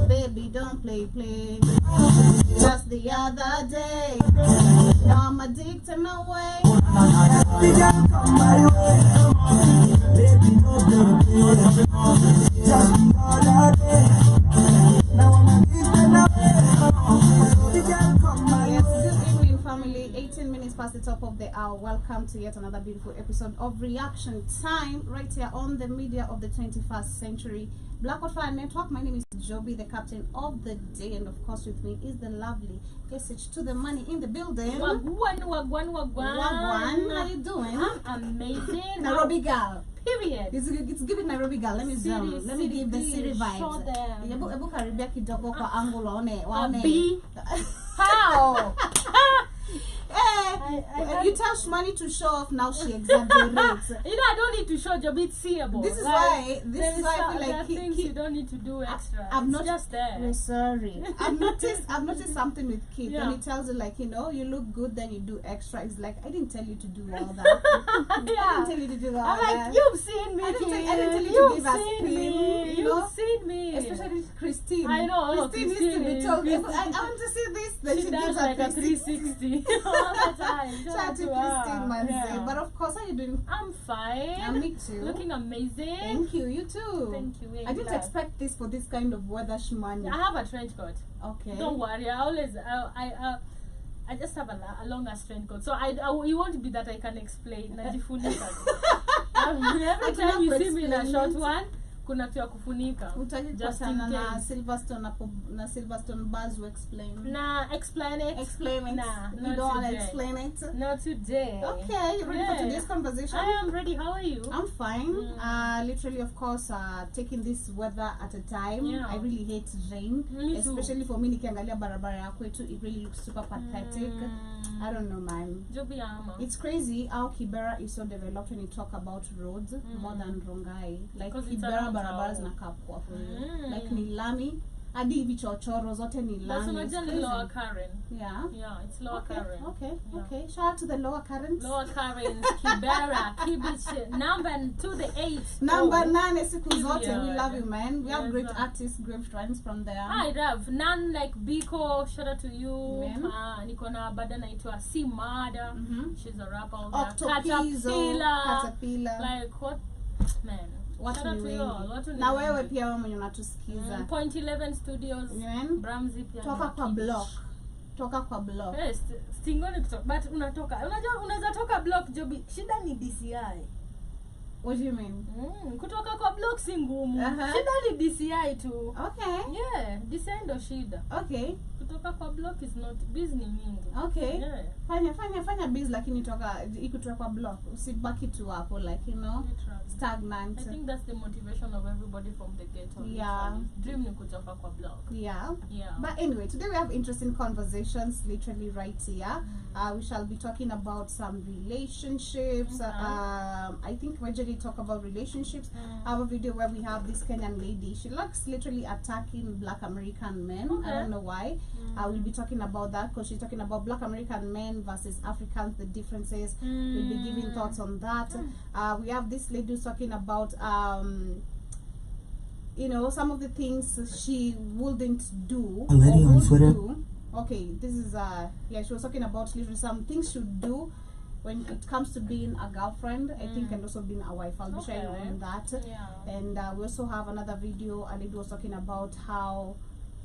Baby, don't play. Just the other day, now I'm addicted my way. Baby, come my way. Baby, no play. Just the other day, now I'm addicted my way. Baby, come my way. Yes, good evening, family. 18 minutes past the top of the hour. Welcome to yet another beautiful episode of Reaction Time, right here on the media of the 21st century. Black Fire Network. My name is Joby, the captain of the day, and of course with me is the lovely SH to the money in the building. Wagwan. How you doing? I'm amazing. Nairobi girl. Period. It's giving Nairobi girl. Let me give the city vibes. Show them. Ebu karibia kidogo kwa angle waone. B. How? You tell Shmoney to show off, now she exaggerates. I don't need to show Joby, it's seeable. This is why I feel like things you don't need to do extra. I'm not just there. We're sorry. I've noticed something with kids. Yeah. When he tells you, like, you look good, then you do extra. It's like, I didn't tell you to do all that. I didn't tell you to do all I'm that. like, you've seen me. I didn't tell you to give us pin. You've seen me. Especially Christine. I know. Christine needs to be told. I want to see this. Then she does gives like a a 360 all the time. Shout out to Christine, man. Yeah. But of course, how are you doing? I'm fine. Me too. Looking amazing. Thank you. You too. Thank you. I didn't expect this for this kind of weather, Shmoney. I have a trench coat. Okay. Don't worry. I just have a longer trench coat, so it won't be that I can explain. Najifunika. Every time you see me in a short one, kuna tu ya kufunika. Just in na Silverstone bars will explain. Nah, explain it. Explain it. Nah, you don't want to explain it. Not today. Okay, you ready for today's conversation? I am ready. How are you? I'm fine. Literally, of course, taking this weather at a time. Yeah. I really hate rain, Me too. especially for me. Nikiangalia barabara ya kwetu, it really looks super pathetic. I don't know, man. Joby ama. It's crazy how Kibera is so developed when you talk about roads more than Rongai. Like Kibera barabara zinakaa poa for you. Like ni lami hadi hivi chochoro zote ni lami. That's not Lower Karen. Yeah, it's Lower Karen. Okay. Shout out to the Lower Karens. Lower Karen, Kibera, Kibich, number to the 8. Number 9 siku zote. We Period. love you, man. We have great Yes, artists, great friends from there. I love none like Biko. Shout out to you. Man. Niko na bada naitwa Simada. She's a rapper. Caterpillar. Like what, man? Watu Shout out ni to you wengi. all. Watu ni Na wengi. wewe pia wewe mwenye unatusikiza. Point 11 Studios. Man. Bramzi pia. Toka kwa block. Toka kwa block. Yes, stingoni kutoka. But unatoka. Unajua unaweza toka block Joby. Shida ni DCI. What do you mean? Kutoka kwa block si ngumu. Shida ni DCI tu. Okay. Yeah, DCI ndo shida. Okay. Kutoka kwa block is not busy mingi. Okay. Yeah. Fanya busy lakini ikutoka kwa block. Usibaki tu hapo like, you know, stagnant. I think that's the motivation of everybody from the ghetto. Yeah. Dream ni kutoka kwa block. Yeah. Yeah. But anyway, today we have interesting conversations literally right here. We shall be talking about some relationships. I think we usually talk about relationships. I have a video where we have this Kenyan lady. She likes literally attacking Black American men. I don't know why. We'll be talking about that because she's talking about Black American men versus Africans, the differences. We'll be giving thoughts on that. We have this lady who's talking about you know, some of the things she wouldn't do. A lady on Twitter. Okay, this is yeah, she was talking about literally some things she would do when it comes to being a girlfriend, I think, and also being a wife. I'll be sharing on that. Yeah. And we also have another video, and it was talking about how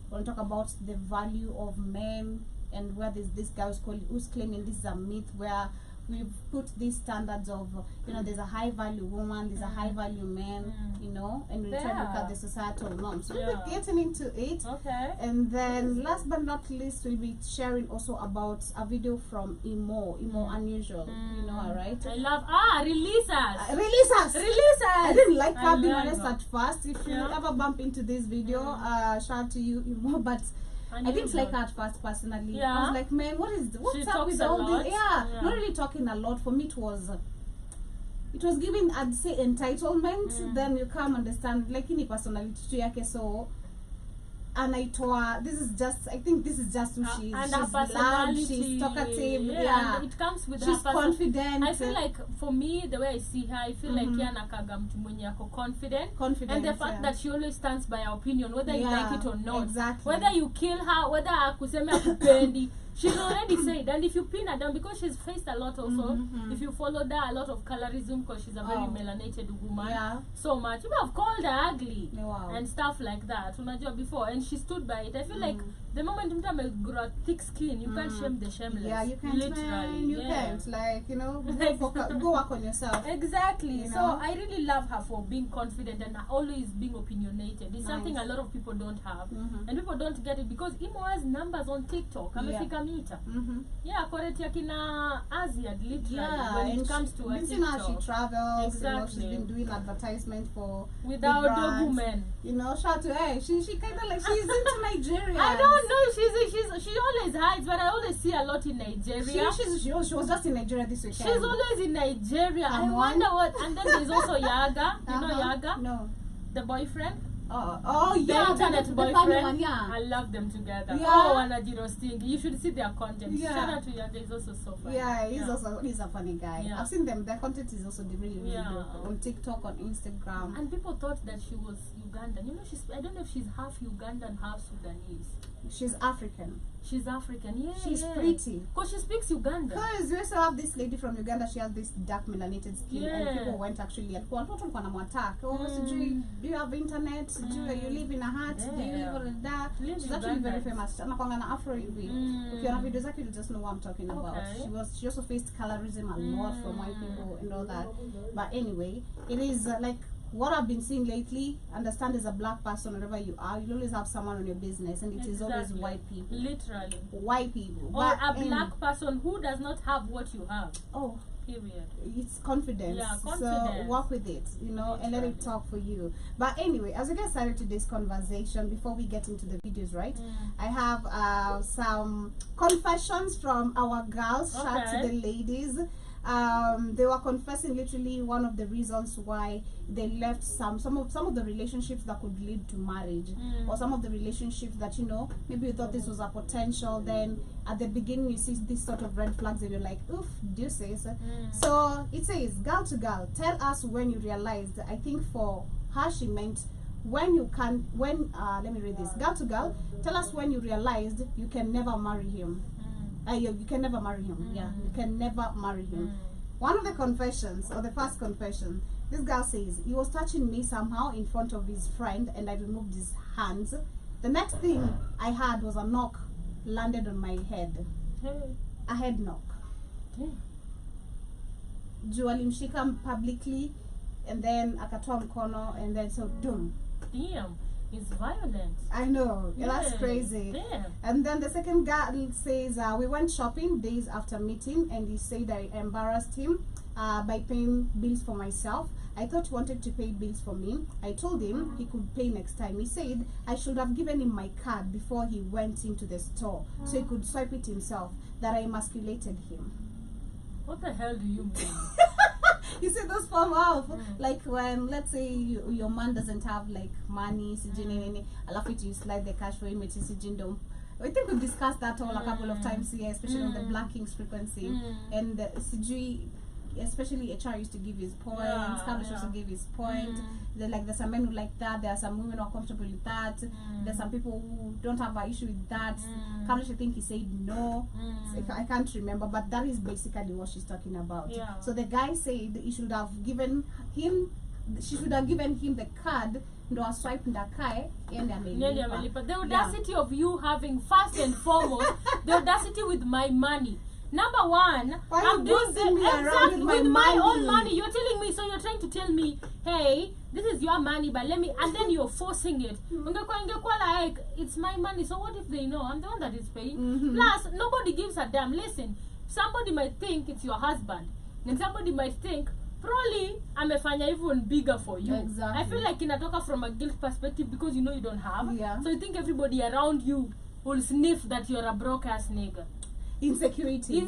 we'll talk about the value of men, and where this guy who's claiming this is a myth, where we've put these standards of, you know, there's a high value woman, there's a high value man, you know, and we're trying to look at the societal norms. So we'll be getting into it. Okay. And then last but not least, we'll be sharing also about a video from Imo Unusual. You know her, right? I love release us. Release us. I didn't like her, being honest, at first. If you ever bump into this video, shout out to you, Imo, but I didn't like her at first personally. Yeah. I was like, man, what's up with all this? Yeah, not really talking a lot. For me, it was giving, I'd say, entitlement. Then you come understand, like, in personality to yake, so anaitwa, this is just, I think this is just who she is. And she's her personality, loud, she's talkative, and it comes with she's her confident. I feel like, for me, the way I see her, I feel like nakaga mtu mwenye ako confident, and the fact that she always stands by her opinion, whether you like it or not. Exactly. Whether you kill her, whether akuseme akupendi, she's already said. And if you pin her down, because she's faced a lot also, if you follow her, a lot of colorism, because she's a very melanated woman, so much. People have called her ugly and stuff like that, unajua before, and she stood by it. I feel like the moment mtu amegrow thick skin, you can't shame the shameless. Yeah, you can't, literally. Man, you can't, like, you know, go work on yourself. Exactly. You know? So I really love her for being confident and always being opinionated. It's something a lot of people don't have, and people don't get it because Imo has numbers on TikTok. Amefika meter. Yeah, correct. Yakina Asia, literally. When it comes to her TikTok, she travels. Exactly. You know, she's been doing advertisement for without the woman. You know, shout out to her. She kind of like, she's into Nigeria. I don't know. She always hides, but I always see a lot in Nigeria. She was just in Nigeria this weekend. She's always in Nigeria. I wonder what. And then there's also Yaga. You know Yaga? No. The boyfriend. Oh The yeah, internet the boyfriend. funny one, yeah. I love them together. Yeah. Oh, Wanajiro Sting. You should see their content. Yeah. Shout out to Yaga. He's also so funny. Yeah, he's a funny guy. Yeah. I've seen them. Their content is also really good Yeah. on TikTok, on Instagram. And people thought that she was Ugandan. You know, I don't know if she's half Ugandan, half Sudanese. She's African. She's African. Yeah. She's pretty. Because she speaks Ugandan. Because we also have this lady from Uganda. She has this dark melanated skin, and people went actually at one attack. Oh, do you have internet? Do you live in a hut? Do you live on that? She's actually very famous. Anakwanga na Afro hivi. Ukiona video zake, you just know what I'm talking about. She also faced colorism a lot from white people and all that. But anyway, it is like what I've been seeing lately. Understand, as a black person, wherever you are, you always have someone on your business, and it is always white people. Literally. White people. Or a black person who does not have what you have. Oh. Period. It's confidence. Yeah, confidence. So work with it, you know, and let it talk for you. But anyway, as we get started today's conversation, before we get into the videos, right? I have some confessions from our girls. Shout out to the ladies. They were confessing literally one of the reasons why they left some of the relationships that could lead to marriage, or some of the relationships that, you know, maybe you thought this was a potential, then at the beginning you see this sort of red flags and you're like, oof, deuces. So it says, girl to girl, tell us when you realized. I think for her she meant let me read this. Girl to girl, tell us when you realized you can never marry him. You can never marry him. Yeah, you can never marry him. One of the confessions, or the first confession, this girl says, he was touching me somehow in front of his friend, and I removed his hands. The next thing I had was a knock landed on my head. A head knock. Juu alimshika publicly, and then akatoa mkono, and then so doom. Damn, it's violent. I know, Yeah, that's crazy. Damn. And then the second girl says, we went shopping days after meeting, and he said I embarrassed him by paying bills for myself. I thought he wanted to pay bills for me. I told him he could pay next time. He said I should have given him my card before he went into the store so he could swipe it himself, that I emasculated him. What the hell do you mean? You see those form of like when, let's say your man doesn't have like money, alafu you slide the cash for him, which is I think we've discussed that all a couple of times here, especially on the Black Kings frequency. And CG, especially HR used to give his points, Kabish also give his point. There's some men who like that, there are some women who are comfortable with that, there's some people who don't have an issue with that. Kabish, I think he said no. So I can't remember, but that is basically what she's talking about. So the guy said he should have given him, she should have given him the card, ndo aswipe ndakae ende amelipa. The audacity of you having, first and foremost, the audacity with my money. Number one, I'm doing with my own money. You're telling me, so you're trying to tell me, hey, this is your money, but let me, and then you're forcing it. Like, it's my money, so what if they know I'm the one that is paying? Plus, nobody gives a damn. Listen, somebody might think it's your husband, and somebody might think, probably amefanya even bigger for you. Exactly. I feel like inatoka from a guilt perspective because you know you don't have. So you think everybody around you will sniff that you're a broke ass nigga. Insecurity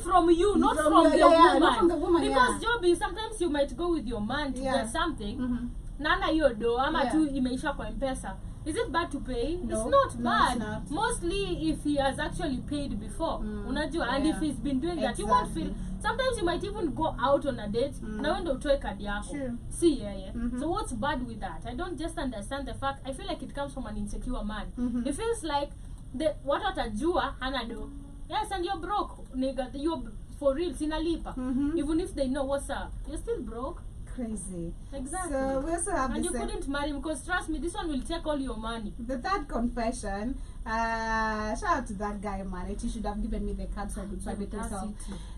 from you, not from the woman. Not from the woman. Because Joby, sometimes you might go with your man to get something. Nana yodo ama tu imeisha kwa M-Pesa. Is it bad to pay? No, it's not bad. It's not. Mostly if he has actually paid before. Unajua, and if he's been doing that, you won't feel. Sometimes you might even go out on a date. Na wendo utoe kadi yako. See, So what's bad with that? I don't just understand the fact. I feel like it comes from an insecure man. It feels like what atajua hana do. Yes, and you're broke, nigga. You're for real, sinalipa. Even if they know what's up, you're still broke. Crazy. Exactly. So we also have and you couldn't marry him because trust me, this one will take all your money. The third confession. Shout out to that guy, man. He should have given me the card so I could swipe it myself.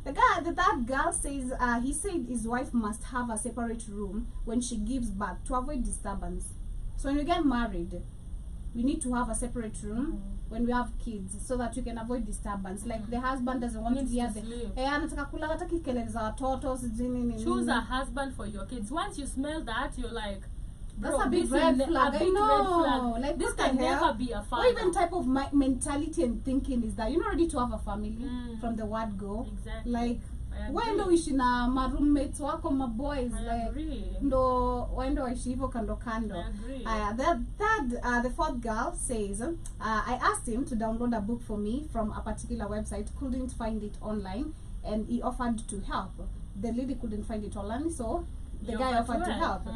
The third girl says he said his wife must have a separate room when she gives birth to avoid disturbance. So when you get married, we need to have a separate room when we have kids so that you can avoid disturbance. Like the husband doesn't want to hear choose a husband for your kids. Once you smell that, you're like, that's a big red flag. Red flag. Like this can never be a father. What even type of mentality and thinking is that? You're not ready to have a family from the word go. Exactly. Like wendo ishi na ma roommates wako ma boys, like ndo wendo ishi hivyo kando kando. The fourth girl says I asked him to download a book for me from a particular website, couldn't find it online, and he offered to help. The lady couldn't find it online, so the guy offered to help.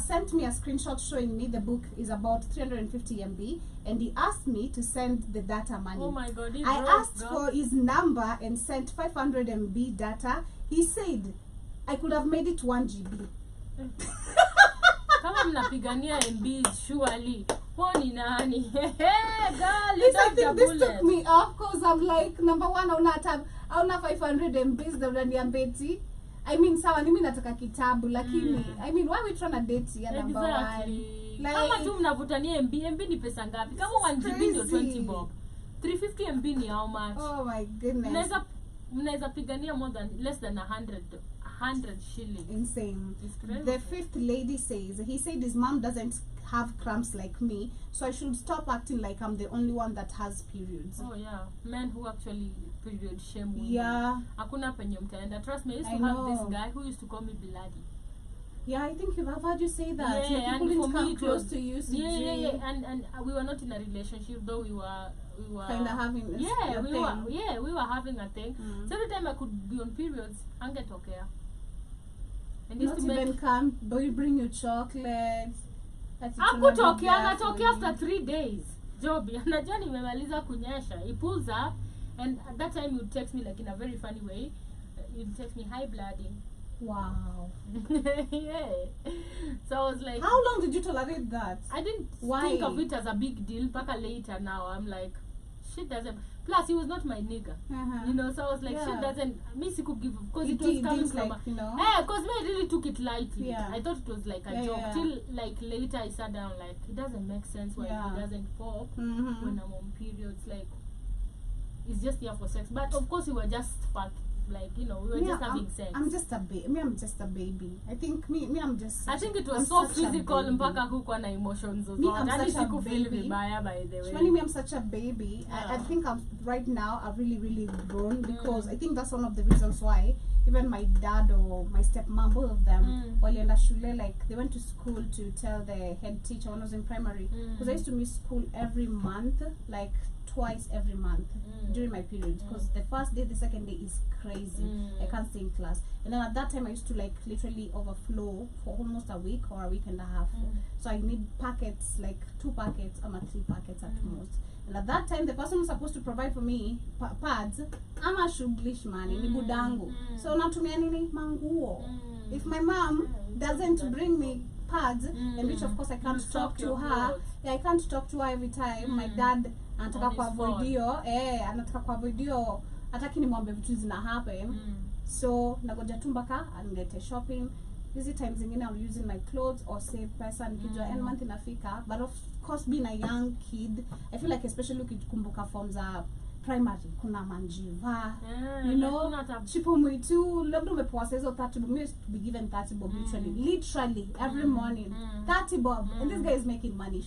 Sent me a screenshot showing me the book is about 350 MB, and he asked me to send the data money. Oh my God! I asked for his number and sent 500 MB data. He said I could have made it 1 GB. Kama mnapigania MB, surely. Poni nani? This took me off because I'm like, number one, I don't have 500 MBs. The I mean, sawa nimi nataka kitabu, lakini I mean, why are we trying to date here, number one? Like, kama tu mnavutania MB ni pesa ngapi? Kama 1 GB ndio 20 bob. 350 MB ni how much? Oh my goodness. Mnaweza pigania more than less than 100 shillings. Insane. The fifth lady says he said his mom doesn't have cramps like me, so I should stop acting like I'm the only one that has periods. Oh yeah, men who actually period shame women. Yeah. Hakuna penye mtaenda. Trust me, I used to have this guy who used to call me Bloody. Yeah, I think I've heard you say that. Yeah, and people didn't come close to you. Yeah. And we were not in a relationship, though we were kind of having a thing. We were having a thing. So every time I could be on periods, angetokea. And not even come, but we bring you chocolates. Akutokea, anatokea after 3 days. Joby, anajua nimemaliza kunyesha. He pulls up, and at that time you text me like in a very funny way. You text me, hi Bloody. Wow. Yeah. So I was like, how long did you tolerate that? I didn't think of it as a big deal. Paka later now, I'm like, shit doesn't. Plus, he was not my nigga. You know, so I was like, shit doesn't. Me, she could give because it was coming from like, you know. because me, I really took it lightly. Yeah. I thought it was like a joke. Till like later, I sat down like it doesn't make sense why he doesn't pop when I'm on periods. Like it's just here for sex. But of course, we were just like, you know, we were just having sex. I'm just a baby. I'm just a baby. I think me I'm just. I think it was so physical mpaka kukuwa na emotions. I'm such a baby. By the way. Shmoney, me, I'm such a baby. I think right now I've really grown because I think that's one of the reasons why even my dad or my stepmom, both of them, walienda shule, like they went to school to tell the head teacher when I was in primary, because I used to miss school every month, like twice every month during my periods, because the first day, the second day is crazy. I can't stay in class, and then at that time I used to like literally overflow for almost a week or a week and a half. So I need packets, like 2 packets or 3 packets at most. And at that time, the person who's supposed to provide for me pads, I'm a shuglish man, ni budangu. So natumia nini manguo. If my mom doesn't bring me pads, and which of course I can't talk to her. I can't talk to her every time. My dad anataka kwa video, anataka kwa video, hataki nimwambie vitu zina happen. So nagoja tu mpaka anilete shopping. Busy times zingine I'm using my clothes or save pesa nikijua end month inafika. But of course, being a young kid, I feel like especially ukikumbuka forms za primary, kuna manjiva, you know, chipo mwitu, labda umepewa hizo 30 bob. Me used to be given 30 bob literally every morning. 30 bob, and this guy is making money.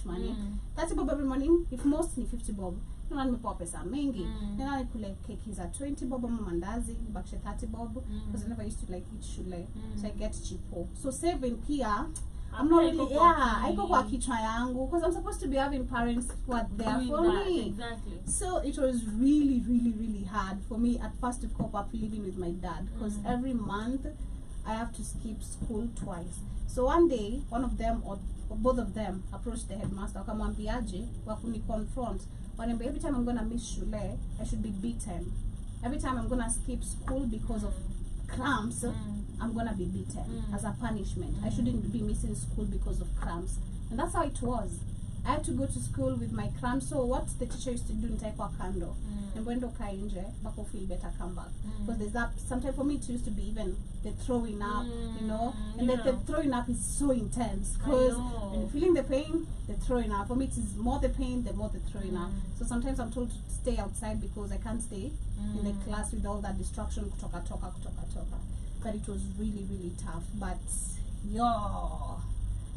30 bob every morning, if most ni 50 bob. Nuna nimepewa pesa mengi. Nena nikule keki za 20 bob ama mandazi, bakishe 30 bob, because I never used to like eat shule, so I get chipo. So saving pia, I'm not really, I go kwa kichwa yangu, because I'm supposed to be having parents who are there for me. Exactly. So it was really hard for me at first to cope up living with my dad, because every month I have to skip school twice. So one day, one of them or both of them approached the headmaster, wakamwambiaje, wakuni confront. Every time I'm gonna miss shule, I should be beaten. Every time I'm gonna skip school because of cramps, I'm gonna be beaten as a punishment. I shouldn't be missing school because of cramps. And that's how it was. I had to go to school with my cramps. So what the teacher used to do in Taekwa Kando, and when do kainje, bako feel better, come back. Because there's that, sometimes for me it used to be even the throwing up, you know, and the throwing up is so intense. Because when you're feeling the pain, the throwing up. For me it is more the pain, the more the throwing up. So sometimes I'm told to stay outside because I can't stay in the class with all that distraction, kutoka. But it was really tough. But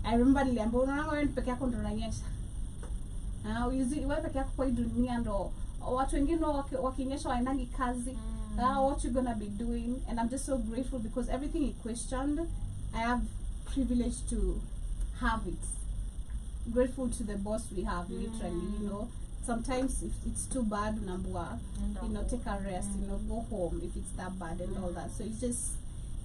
I remember niliambiwa unaona wewe peke yako ndo unanyesha. Wewe peke yako kwa hii dunia ndo watu wengine wakinyesha waendangi kazi. What you gonna be doing? And I'm just so grateful because everything he questioned, I have privilege to have it. Grateful to the boss we have, literally, you know. Sometimes if it's too bad, you know, take a rest, you know, go home if it's that bad and all that. So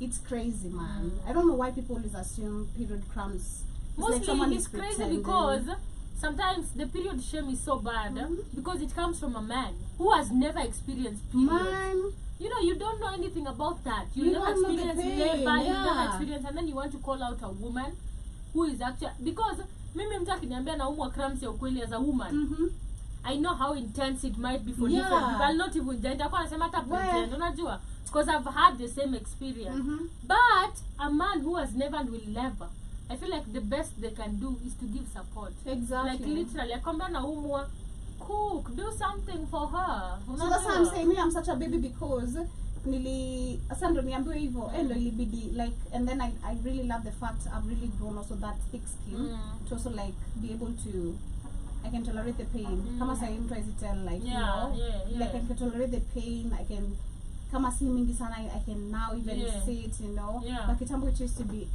it's crazy, man. I don't know why people always assume period cramps. Mostly like it's crazy because sometimes the period shame is so bad because it comes from a man who has never experienced periods. Man. You know, you don't know anything about that. You never experienced labor, you never experienced, and then you want to call out a woman who is actually, because mimi mtu akiniambia naumwa cramps ya ukweli as a woman. I know how intense it might be for different people. I'll not even gender. Unajua, because I've had the same experience. But a man who has never and will never, I feel like the best they can do is to give support. Exactly. Like literally, akwambia naumwa, cook, do something for her. So that's why I'm saying me, I'm such a baby because asando niambiwe hivyo endo ilibidi like, and then I really love the fact I've really grown also that thick skin to also like be able to, I can tolerate the pain. Kama sai mtu tell like, you know, like I can tolerate the pain. I can, kama si mingi sana, I can now even sit, you know. But kitambo it used to be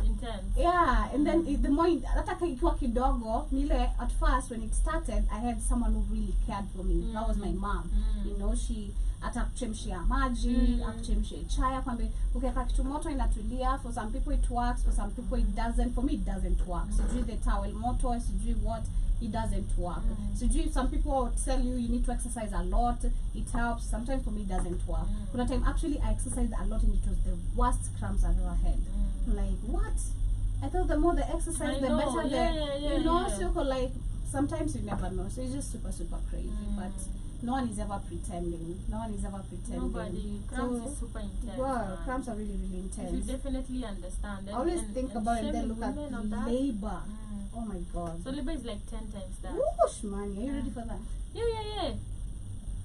intense. Yeah, and then the more hata ikiwa kidogo, nile at first when it started, I had someone who really cared for me. That was my mom. You know, she atakuchemshia maji, akuchemshia chai, kwambe ukiweka kitu moto inatulia. For some people it works, for some people it doesn't. For me it doesn't work. Sijui the towel moto, sijui what, it doesn't work. Sijui, some people will tell you need to exercise a lot, it helps. Sometimes for me it doesn't work. Kuna time actually I exercised a lot and it was the worst cramps I've ever had. Like, what? I thought the more the exercise, the better the, you know, so like, sometimes you never know. So it's just super crazy. But no one is ever pretending. Nobody. Cramps is super intense. Wow, cramps are really intense. You definitely understand. I always think about it, then look at labor. Oh my god. So labor is like 10 times that. Ooh, Shmoney, are you ready for that? Yeah.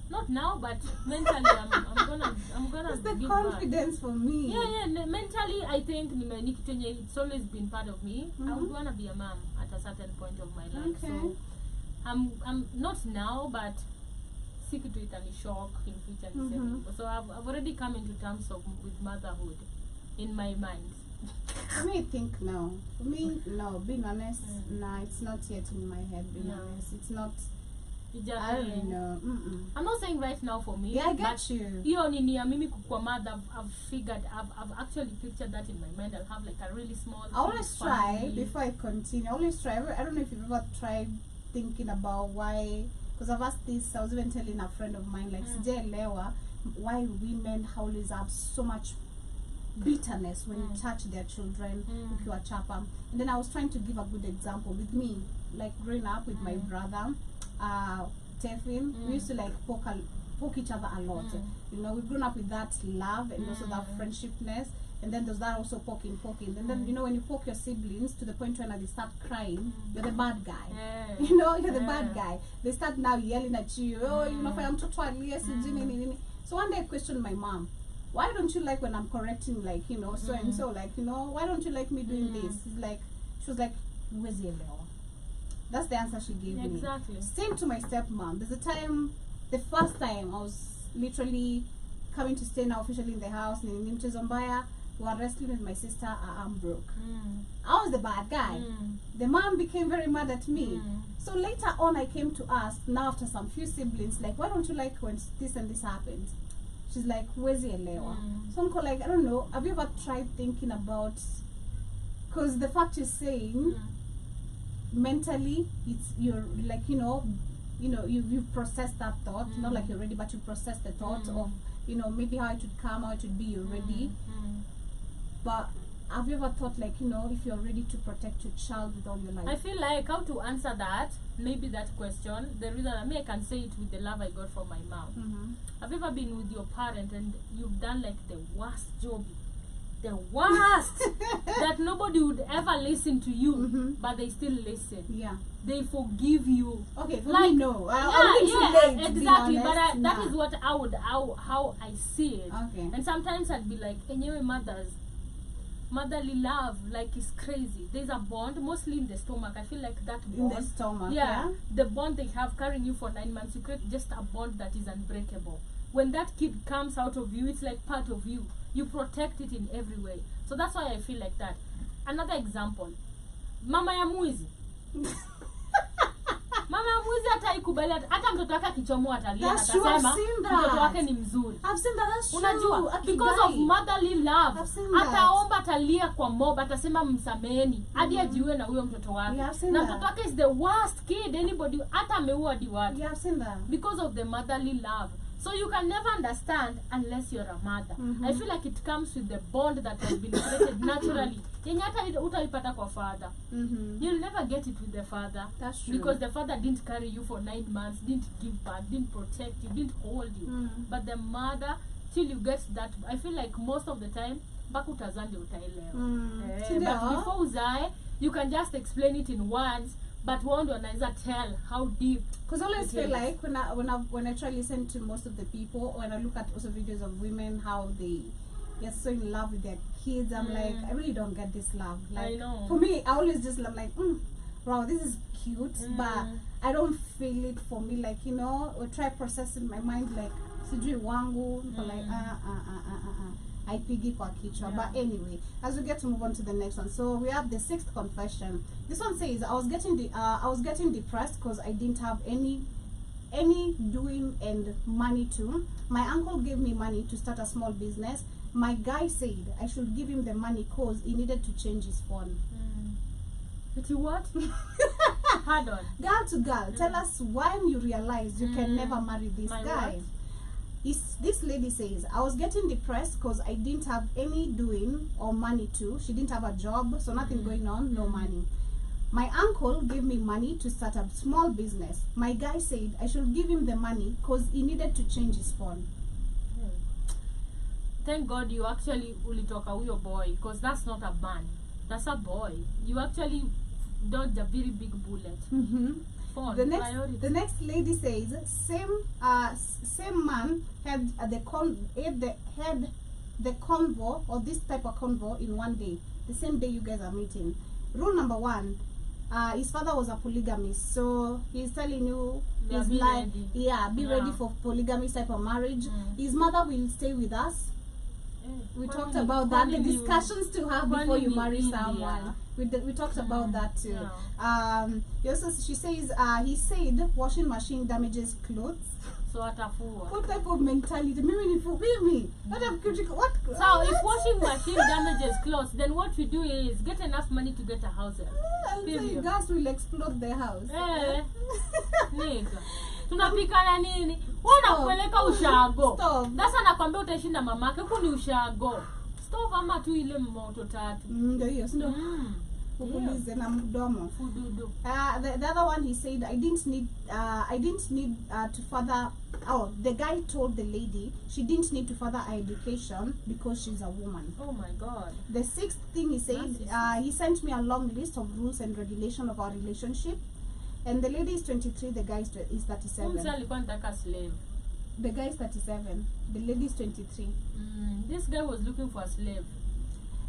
Not now, but mentally, I'm gonna. It's the confidence for me. Yeah. Mentally, I think it's always been part of me. I would wanna be a mom at a certain point of my life. Okay. So, I'm not now, but seek to it and shock in future. So I've already come into terms with motherhood in my mind. For me, I think no. For me, no. Being honest, nah, it's not yet in my head. Being honest, it's not. I don't know. I'm not saying right now for me. Yeah, I get you. Hiyo nini ya mimi kukua mother, I've figured, I've actually pictured that in my mind. I'll have like a really small. I always try before I continue. I always try. I don't know if you've ever tried thinking about why. Because I've asked this. I was even telling a friend of mine, like, sijaelewa why women always have so much bitterness when you touch their children, ukiwachapa. And then I was trying to give a good example with me, like growing up with my brother, Tefin. We used to like poke each other a lot. You know, we've grown up with that love and also that friendshipness. And then there's that also poking. And then, you know, when you poke your siblings to the point when they start crying, you're the bad guy. You know, you're the bad guy. They start now yelling at you, oh, you know, if I'm so one day I questioned my mom, why don't you like when I'm correcting, like, you know, so and so, like, you know, why don't you like me doing this? She was like, where's the level? That's the answer she gave me. Exactly. Same to my stepmom. There's the first time I was literally coming to stay now officially in the house, we were wrestling with my sister, her arm broke. I was the bad guy. The mom became very mad at me. So later on I came to ask, now after some few siblings, like, why don't you like when this and this happened? She's like, where's your lewa? So I'm like, I don't know, have you ever tried thinking about, because the fact you're saying, mentally, you're like, you've processed that thought, not like you're ready, but you processed the thought of, you know, maybe how it would come, how it would be, you're ready. But have you ever thought, like, you know, if you're ready to protect your child with all your life? I feel like how to answer that, maybe that question, the reason I can say it with the love I got from my mom. Have you ever been with your parent and you've done like the worst job? The worst that nobody would ever listen to you, but they still listen. Yeah, they forgive you. Okay, for me, no. Exactly. But that is what how I see it. Okay. And sometimes I'd be like, anyway, motherly love, like, is crazy. There's a bond, mostly in the stomach. I feel like that bond. In the stomach. Yeah. The bond they have carrying you for 9 months, you create just a bond that is unbreakable. When that kid comes out of you, it's like part of you. You protect it in every way. So that's why I feel like that. Another example, mama ya mwizi. Mama ya mwizi hataikubali, hata mtoto wake akichomoa atalia, atasema mtoto wake ni mzuri. I've seen that. That's true. Unajua, because of motherly love, ataomba, atalia kwa mob, atasema msameni hadi ajiue na huyo mtoto wake. Na mtoto wake is the worst kid anybody, hata ameua hadi watu. Yeah, I've seen that. Because of the motherly love. So you can never understand unless you're a mother. I feel like it comes with the bond that has been created naturally. Utaipata kwa father. You'll never get it with the father. That's true. Because the father didn't carry you for 9 months, didn't give birth, didn't protect you, didn't hold you. But the mother, till you get that, I feel like most of the time, bakutazande utaelewa. But before uzae, you can just explain it in words. But one another tell how deep. Because I always feel like when I try to listen to most of the people, when I look at also videos of women, how they get so in love with their kids, I'm like, I really don't get this love. Like, I know. For me, I always just love, like, wow, this is cute, but I don't feel it for me. Like, you know, or try processing my mind, like, sijui wangu, but like, I piggy kwa kichwa. But anyway, as we get to move on to the next one, so we have the 6th confession. This one says, I was getting depressed because I didn't have any doing and money too. My uncle gave me money to start a small business. My guy said I should give him the money because he needed to change his phone. But you what? Pardon. Girl to girl, tell us when you realized you can never marry this guy. This lady says, I was getting depressed because I didn't have any doing or money too. She didn't have a job, so nothing going on, no money. My uncle gave me money to start a small business. My guy said I should give him the money because he needed to change his phone. Thank God you actually ulitoka huyo boy, because that's not a man, that's a boy. You actually dodged a very big bullet. Phone, the next lady says same man had the convo, or this type of convo, in one day, the same day you guys are meeting. Rule number 1, his father was a polygamist, so he's telling you his life. Be ready for polygamy type of marriage. His mother will stay with us. We talked about that, the discussions to have before you marry someone. We talked about that too. She says he said washing machine damages clothes. So what type of mentality? Mimi, what? So if washing machine damages clothes, then what we do is get enough money to get a house. Gas will explode the house. Nigga. Tunapikana nini? Wana kupeleka ushago. Sasa nakwambia utaishi na mamake, huko ni ushago. Stove ama tu ile moto tatu. Ndio hiyo, ndio. Na mdomo. The other one, he said I didn't need to further. The guy told the lady she didn't need to further her education because she's a woman. Oh my God. The 6th thing he said, he sent me a long list of rules and regulations of our relationship. And the lady is 23, the guy is 37. The guy is 37, the lady is 23. This guy was looking for a slave.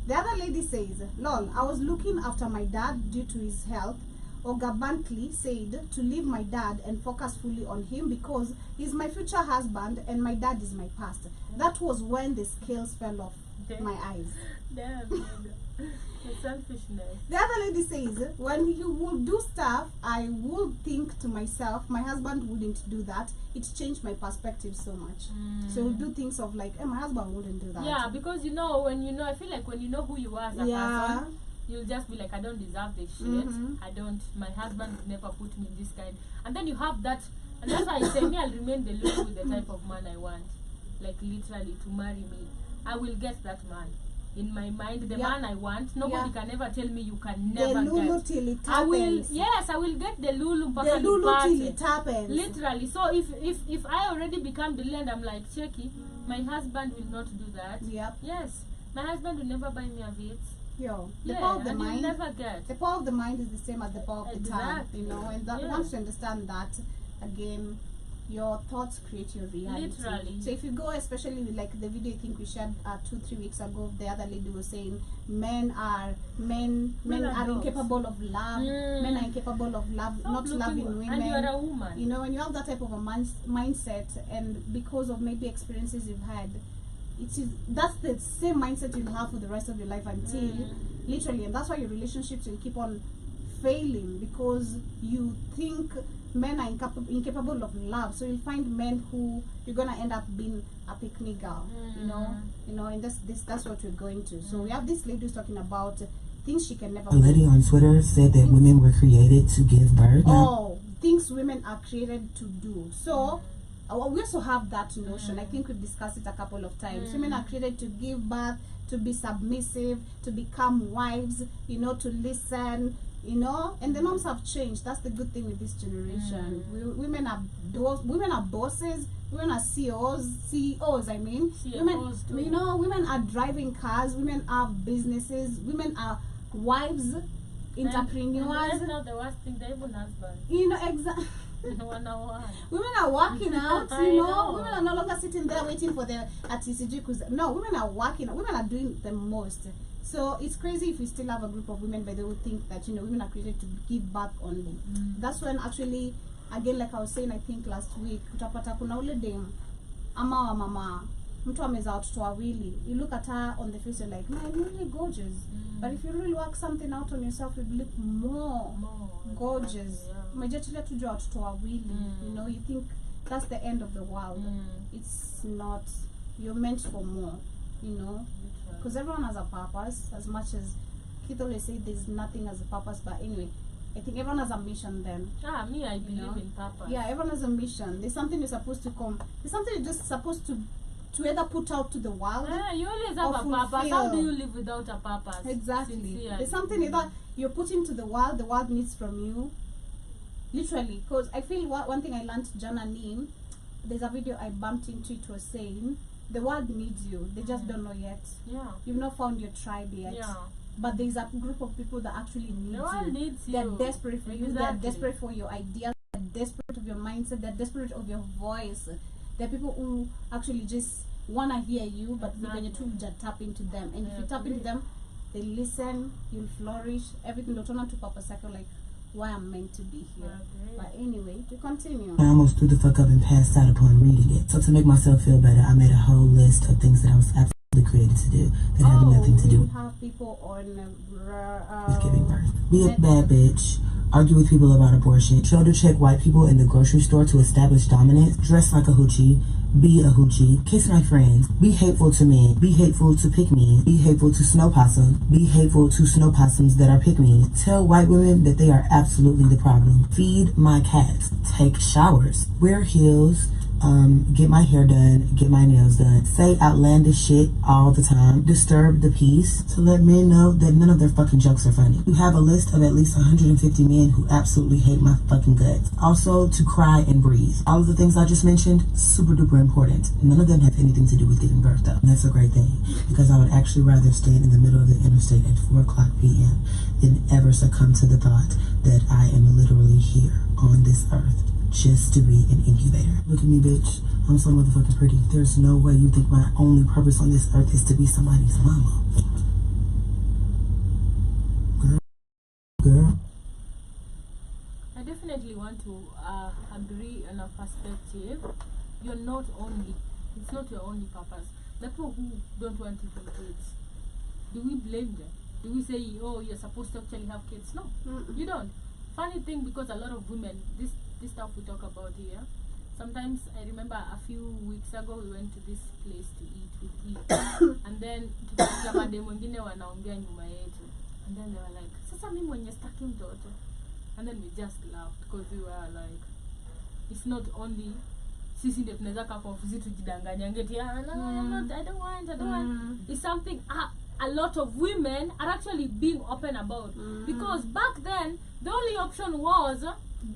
The other lady says, lol, I was looking after my dad due to his health. Oga Bantley said to leave my dad and focus fully on him because he's my future husband and my dad is my past. That was when the scales fell off my eyes. Damn, the selfishness. The other lady says, when he would do stuff, I would think to myself, my husband wouldn't do that. It changed my perspective so much. So we'll do things of like, my husband wouldn't do that. Yeah, because I feel like when you know who you are as a person, you'll just be like, I don't deserve this shit. My husband would never put me in this kind. And then you have that, and that's why I say, I'll remain the Lulu with the type of man I want. Like literally to marry me. I will get that man. In my mind, the man I want, nobody can ever tell me you can never the Lulu get. Till it happens. I will get the Lulu. The Lulu till it happens. Literally. So if I already become the Lulu and I'm like, Checky, my husband will not do that. Yep. Yes. My husband will never buy me a Vitz. The power of the mind. Never get. The power of the mind is the same as the power of the tongue. And that once you understand that, again, your thoughts create your reality. Literally. So if you go, especially with like the video I think we shared 2-3 weeks ago, the other lady was saying men are incapable of love. Men are incapable of love, not loving women. And you are a woman. When you have that type of a mindset, and because of maybe experiences you've had, that's the same mindset you'll have for the rest of your life until literally, and that's why your relationships will keep on failing, because you think men are incapable of love. So you'll find men who you're gonna end up being a pick-me girl, and that's what we're going to. So we have this lady who's talking about things she can never. A lady on Twitter said that women were created to give birth. Things women are created to do. So we also have that notion. I think we've discussed it a couple of times. Women are created to give birth, to be submissive, to become wives, to listen, and the norms have changed. That's the good thing with this generation. Women are bosses, women are CEOs, I mean. Women are driving cars, women have businesses, women are wives, entrepreneurs. That's not the worst thing, they even husbands. Exactly. Women are working out, women are no longer sitting there waiting for the TCG, because no, women are working, women are doing the most. So it's crazy if we still have a group of women, but they would think that women are created to give birth only. That's when actually, again, like I was saying, I think last week, utapata kuna ule dem ama wa mama mtu amezaa watoto wawili, you look at her on the face, you're like, man, you're really gorgeous. But if you really work something out on yourself, you look more gorgeous. Umejetilia tujua watoto wawili, you think that's the end of the world. It's not. You're meant for more, because everyone has a purpose. As much as Keith always say there's nothing as a purpose, but anyway, I think everyone has a mission then. I believe in purpose. Yeah, everyone has a mission. There's something you're supposed to come. There's something you're just supposed to to either put out to the world. Yeah, you always have or a purpose. How fulfill. do you live without a purpose? Exactly. Sincerely. There's something that you're putting to the world needs from you. Literally, because I feel one thing I learned, Jana Neem, there's a video I bumped into, it was saying, the world needs you, they just don't know yet. Yeah. You've not found your tribe yet. Yeah. But there's a group of people that actually need The world you. needs They're you. desperate for you, they're Exactly. desperate for your ideas, they're desperate of your mindset, they're desperate of your voice. There are people who actually just want to hear you, but Exactly. when you just tap into them. And if Yeah, you tap into them, they listen, you'll flourish, everything will turn out to purpose, like why I'm meant to be here. Okay. But anyway, to continue. I almost threw the fuck up and passed out upon reading it. So to make myself feel better, I made a whole list of things that I was absolutely created to do that have nothing to do we have people on with giving birth. Be a bad bitch. Argue with people about abortion. Shoulder check white people in the grocery store to establish dominance. Dress like a hoochie. Be a hoochie. Kiss my friends. Be hateful to men. Be hateful to pick me. Be hateful to snow possum. Be hateful to snow possums that are pick me. Tell white women that they are absolutely the problem. Feed my cats. Take showers. Wear heels. Get my hair done, get my nails done, say outlandish shit all the time, disturb the peace to let men know that none of their fucking jokes are funny. You have a list of at least 150 men who absolutely hate my fucking guts. Also, to cry and breathe. All of the things I just mentioned, super duper important. None of them have anything to do with giving birth though. And that's a great thing, because I would actually rather stand in the middle of the interstate at 4 o'clock p.m. than ever succumb to the thought that I am literally here on this earth just to be an incubator. Look at me, bitch. I'm so motherfucking pretty. There's no way you think my only purpose on this earth is to be somebody's mama. Girl. I definitely want to agree on a perspective. You're not only, it's not your only purpose. The people who don't want to have kids, do we blame them? Do we say, oh, you're supposed to actually have kids? No, you don't. Funny thing, because a lot of women, this stuff we talk about here, sometimes I remember a few weeks ago we went to this place to eat with Eve, and then tukakuta mademu wengine wanaongea nyuma yetu, and then they were like, sasa mimi mwenye staki mtoto, and then we just laughed because we were like, it's not only sisi ndio tunaweza ka confuse tujidanganyange eti I don't want. It's something a lot of women are actually being open about, because back then the only option was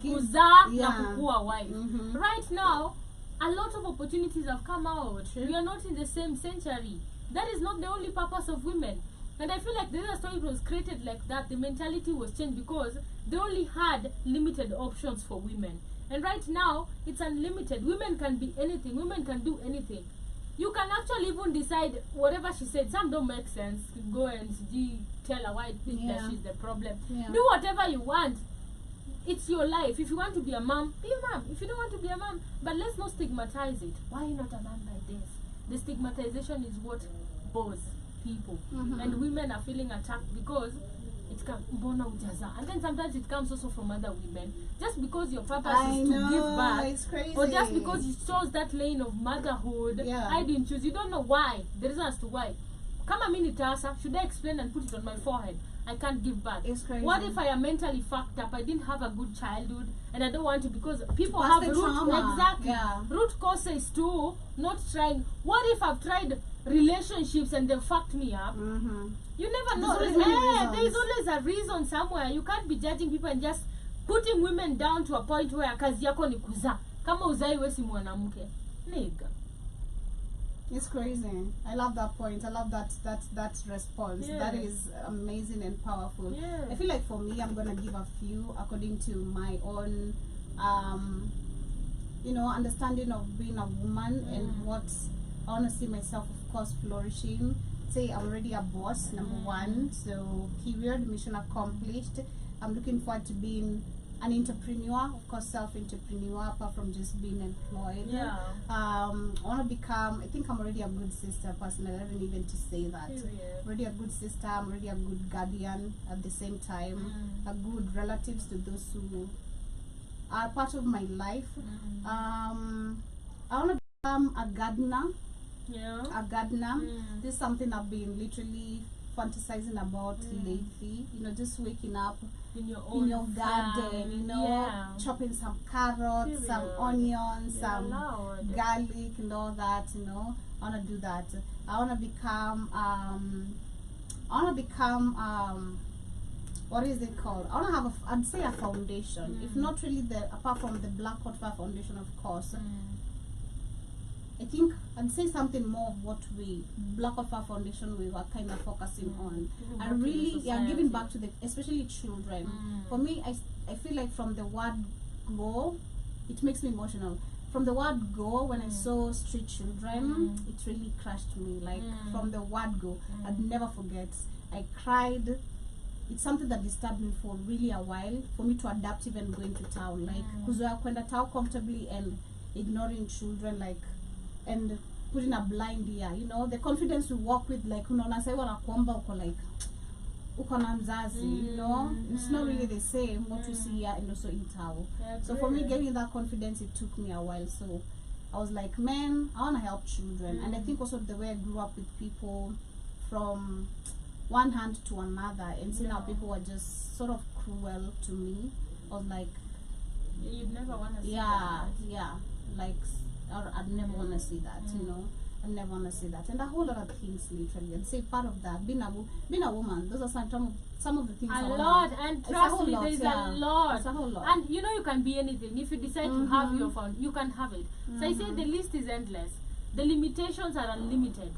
kuzaa na kukua wife. Right now a lot of opportunities have come out. We are not in the same century. That is not the only purpose of women, and I feel like the other story was created like that. The mentality was changed because they only had limited options for women, and right now it's unlimited. Women can be anything, women can do anything. You can actually even decide whatever she said. Some don't make sense. Go and tell a white bitch that she's the problem. Do whatever you want. It's your life. If you want to be a mom, be a mom. If you don't want to be a mom, but let's not stigmatize it. Why are you not a man like this? The stigmatization is what bores people. And women are feeling attacked because it comes, and then sometimes it comes also from other women. Just because your purpose is to give back, it's crazy. or just because you chose that lane of motherhood, I didn't choose. You don't know why. The reason as to why. Kama mini tasa, should I explain and put it on my forehead? I can't give back. It's crazy. What if I am mentally fucked up? I didn't have a good childhood and I don't want to, because people What's have the root trauma? exactly Yeah. root causes too, not trying. What if I've tried relationships and they fucked me up? You never know. There's always There's always a reason somewhere. You can't be judging people and just putting women down to a point where kazi yako ni kuzaa. Kama uzai wewe si mwanamke. Nigga. It's crazy. I love that point. I love that response. Yeah. That is amazing and powerful. Yeah. I feel like for me, I'm gonna give a few according to my own understanding of being a woman and what I want to see myself, of course, flourishing. Say I'm already a boss, number one, so period, mission accomplished. I'm looking forward to being an entrepreneur, of course, self-entrepreneur, apart from just being employed. I want to become, I think I'm already a good sister personally. I don't even to say that. Already a good sister, I'm already a good guardian at the same time, a good relatives to those who are part of my life. I want to become a gardener. A gardener. This is something I've been literally fantasizing about lately. You know, just waking up in your garden, you know, chopping some carrots, some onions, some garlic and all that, you know. I wanna do that. I wanna become what is it called? I wanna have I'd say a foundation. If not really apart from the Black Hot Fire Foundation, of course. I think I'd say something more of what Black Hot Fire Foundation, we were kind of focusing on. And really, giving back to especially children. For me, I feel like from the word go, it makes me emotional. From the word go, when I saw street children, it really crushed me. Like, from the word go, I'd never forget. I cried. It's something that disturbed me for really a while, for me to adapt even going to town. Like, because we are going to town comfortably and ignoring children, like, and putting a blind ear, you know, the confidence we walk with, like, unaona sasa wanakuomba uko like uko na mzazi, you know, it's not really the same what we see here and also in town. So for me, getting that confidence, it took me a while. So I was like, man, I want to help children. And I think also the way I grew up with people from one hand to another and seeing how people were just sort of cruel to me, I was like, you'd never want to see that. Like, I'd never want to see that, you know. I never want to see that, and a whole lot of things literally. And say part of that, being a woman, those are some of the things. A lot, and trust me, there's a lot. It's a whole lot. And you know, you can be anything if you decide to have your phone. You can have it. So I say the list is endless. The limitations are unlimited,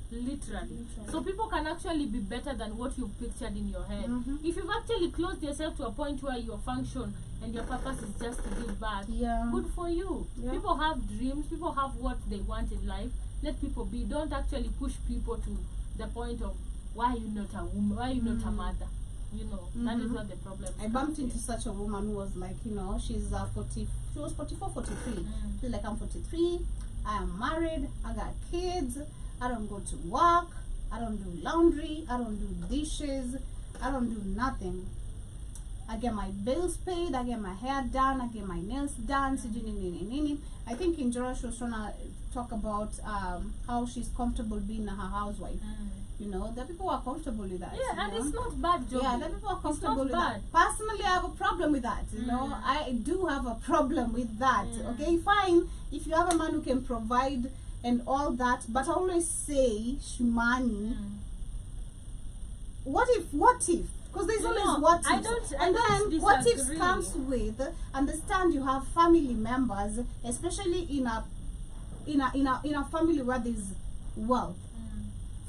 literally. So people can actually be better than what you've pictured in your head. If you've actually closed yourself to a point where your function and your purpose is just to give back, good for you. People have dreams. People have what they want in life. Let people be. Don't actually push people to the point of why are you not a woman, why are you not a mother. You know, that is not the problem. I bumped into such a woman who was like, you know, she was 44, 43. She's like, I'm 43, I am married, I got kids, I don't go to work, I don't do laundry, I don't do dishes, I don't do nothing. I get my bills paid, I get my hair done, I get my nails done. I think in Jora she was trying to talk about how she's comfortable being her housewife. You know, the people are comfortable with that. Yeah, and it's not bad, Joby. Yeah, the people are comfortable with that. Personally, I have a problem with that. You know, I do have a problem with that. Okay, fine. If you have a man who can provide and all that, but I always say, Shmoney, what if? Because there's always what if. And then what if comes with, understand you have family members, especially in a family where there's wealth.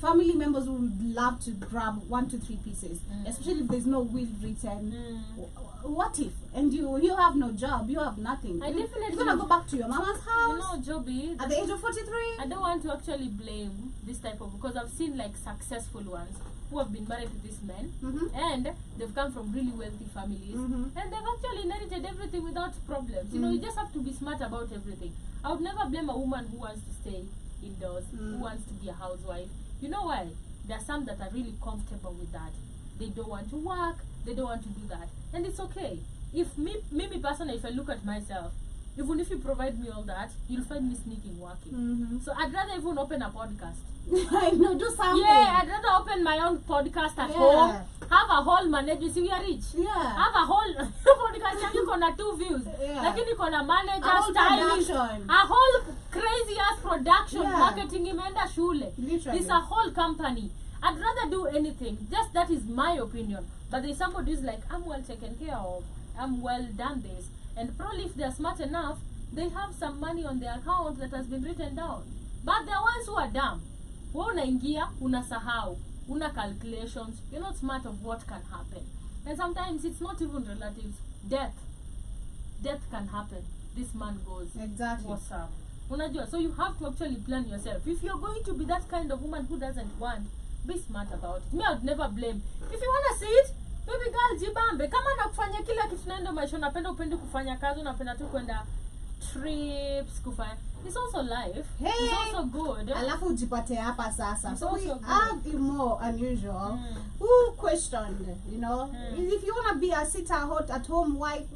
Family members who would love to grab 1, 2, 3 pieces, especially if there's no will written. What if? And you have no job, you have nothing. You're gonna go back to your mama's house. You know, Joby, at the age of 43. I don't want to actually blame this type of, because I've seen like successful ones who have been married to these men, and they've come from really wealthy families, and they've actually inherited everything without problems. You know, you just have to be smart about everything. I would never blame a woman who wants to stay indoors, who wants to be a housewife. You know why? There are some that are really comfortable with that. They don't want to work, they don't want to do that. And it's okay. If me personally, if I look at myself, even if you provide me all that, you'll find me sneaking working. So I'd rather even open a podcast. I know, do something. Yeah, I'd rather open my own podcast at home. Have a whole manager. See, we are rich. Have a whole podcast. You can have 2 views. Like you can a manager, stylist, a whole crazy ass production, marketing, imenda shule. It's a whole company. I'd rather do anything. Just that is my opinion. But there's somebody who's like, I'm well taken care of. I'm well done this. And probably if they're smart enough, they have some money on their account that has been written down. But there are ones who are dumb. Unaingia, unasahau, una calculations. You're not smart of what can happen. And sometimes it's not even relatives. Death can happen. This man goes. Exactly. What's up? Unajua, so you have to actually plan yourself. If you're going to be that kind of woman who doesn't want, be smart about it. Me, I would never blame. If you want to see it, baby girl, jibambe. Kama nakufanya kila kitu naenda maisha, napenda upende kufanya kazi, napenda tu kwenda trips, kufanya. It's also life. Hey, it's also good. Alafu ujipate hapa sasa. So we have more unusual. Who questioned, you know? If you want to be a sit-at-home wife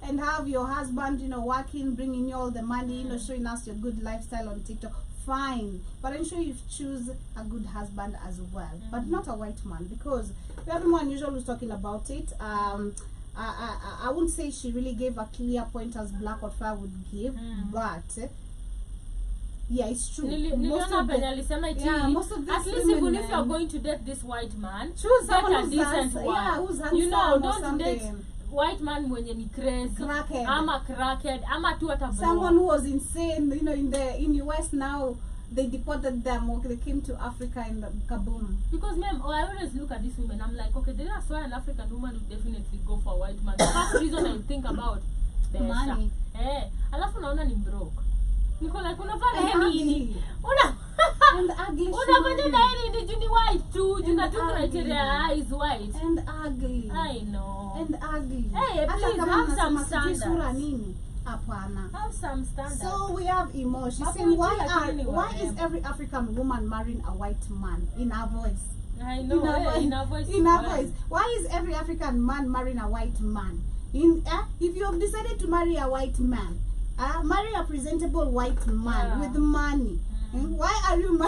and have your husband, you know, working, bringing you all the money, you know, showing us your good lifestyle on TikTok, fine, but ensure you choose a good husband as well, but not a white man, because everyone usually was talking about it. I wouldn't say she really gave a clear point as Black Fire would give, but yeah, it's true. Most of at least even if you're going to date this white man, choose a decent one. Who's you know, don't something. date white man mwenye ni crazy, crackhead, ama tu ata someone who was insane. You know, in US now, they deported them, or they came to Africa in Kaboom. Because I always look at these women, I'm like, okay, that's why an African woman would definitely go for a white man. The first reason I think about money. Alafu naona ni broke. Niko like, unafanya And nini? And ugly. Unafanya nini? Juni white too. Juna tu criteria is white. And ugly. I know. And ugly. Hey, please have some standards. Apana. Have some standards. So we have Imo. She's saying, why is every African woman marrying a white man? In her voice. I know. In her voice. In her voice. Why is every African man marrying a white man? If you have decided to marry a white man, marry a presentable white man with money. Why are you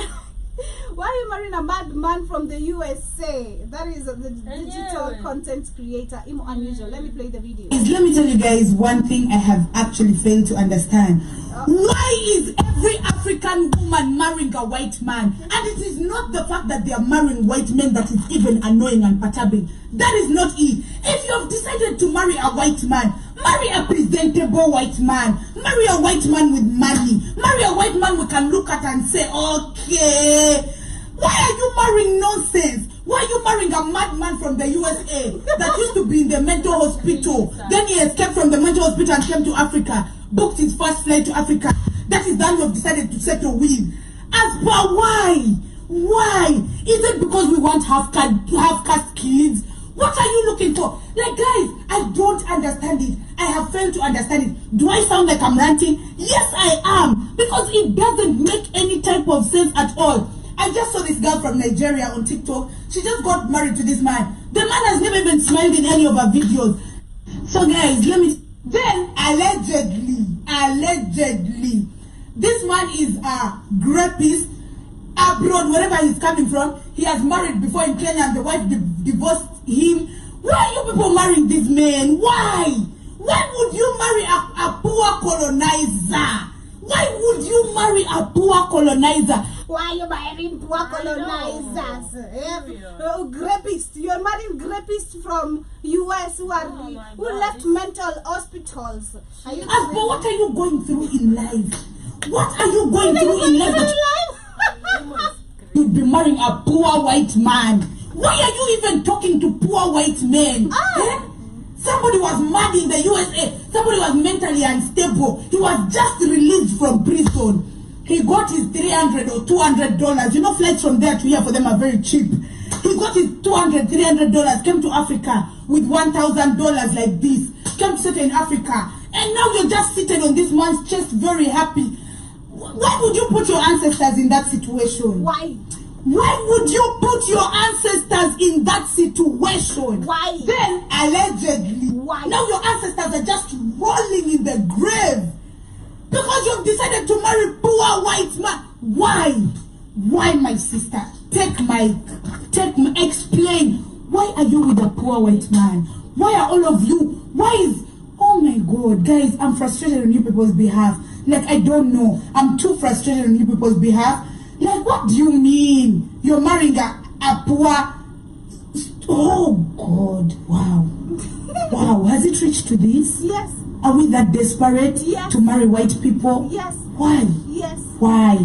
marrying a mad man from the USA? That is the digital content creator. Unusual. Let me play the video. Let me tell you guys one thing I have actually failed to understand. Why is every African woman marrying a white man? And it is not the fact that they are marrying white men that is even annoying and perturbing. That is not it. If you have decided to marry a white man, marry a presentable white man. Marry a white man with money. Marry a white man we can look at and say, okay. Why are you marrying nonsense? Why are you marrying a madman from the USA that used to be in the mental hospital? Then he escaped from the mental hospital and came to Africa, booked his first flight to Africa. That is that you have decided to settle with. As per why? Why? Is it because we want half-caste kids? What are you looking for? Like, guys, I don't understand it. I have failed to understand it. Do I sound like I'm ranting? Yes, I am. Because it doesn't make any type of sense at all. I just saw this girl from Nigeria on TikTok. She just got married to this man. The man has never even smiled in any of her videos. So, guys, then, allegedly, this man is a rapist abroad, wherever he's coming from. He has married before in Kenya and the wife divorced him. Why are you people marrying this man? Why? Why would you marry a poor colonizer? Why would you marry a poor colonizer? Why are you marrying poor colonizers? Rapists. You're marrying rapists from US who left mental hospitals. But what are you going through in life? What are you going through in life? You'd be marrying a poor white man. Why are you even talking to poor white men? Somebody was mad in the USA. Somebody was mentally unstable. He was just released from prison. He got his $300 or $200. You know, flights from there to here for them are very cheap. He got his $200, $300, came to Africa with $1,000 like this. Came to settle in Africa. And now you're just sitting on this man's chest very happy. Why would you put your ancestors in that situation? Why? Why would you put your ancestors in that situation? Why? Then, allegedly, why? Now your ancestors are just rolling in the grave. Because you've decided to marry poor white man. Why? Why, my sister? Explain. Why are you with a poor white man? Why are all of you? Oh my God, guys, I'm frustrated on you people's behalf. Like, I don't know. I'm too frustrated on you people's behalf. Like, what do you mean? You're marrying a poor... Oh, God. Wow. Wow. Has it reached to this? Yes. Are we that desperate to marry white people? Yes. Why? Yes. Why?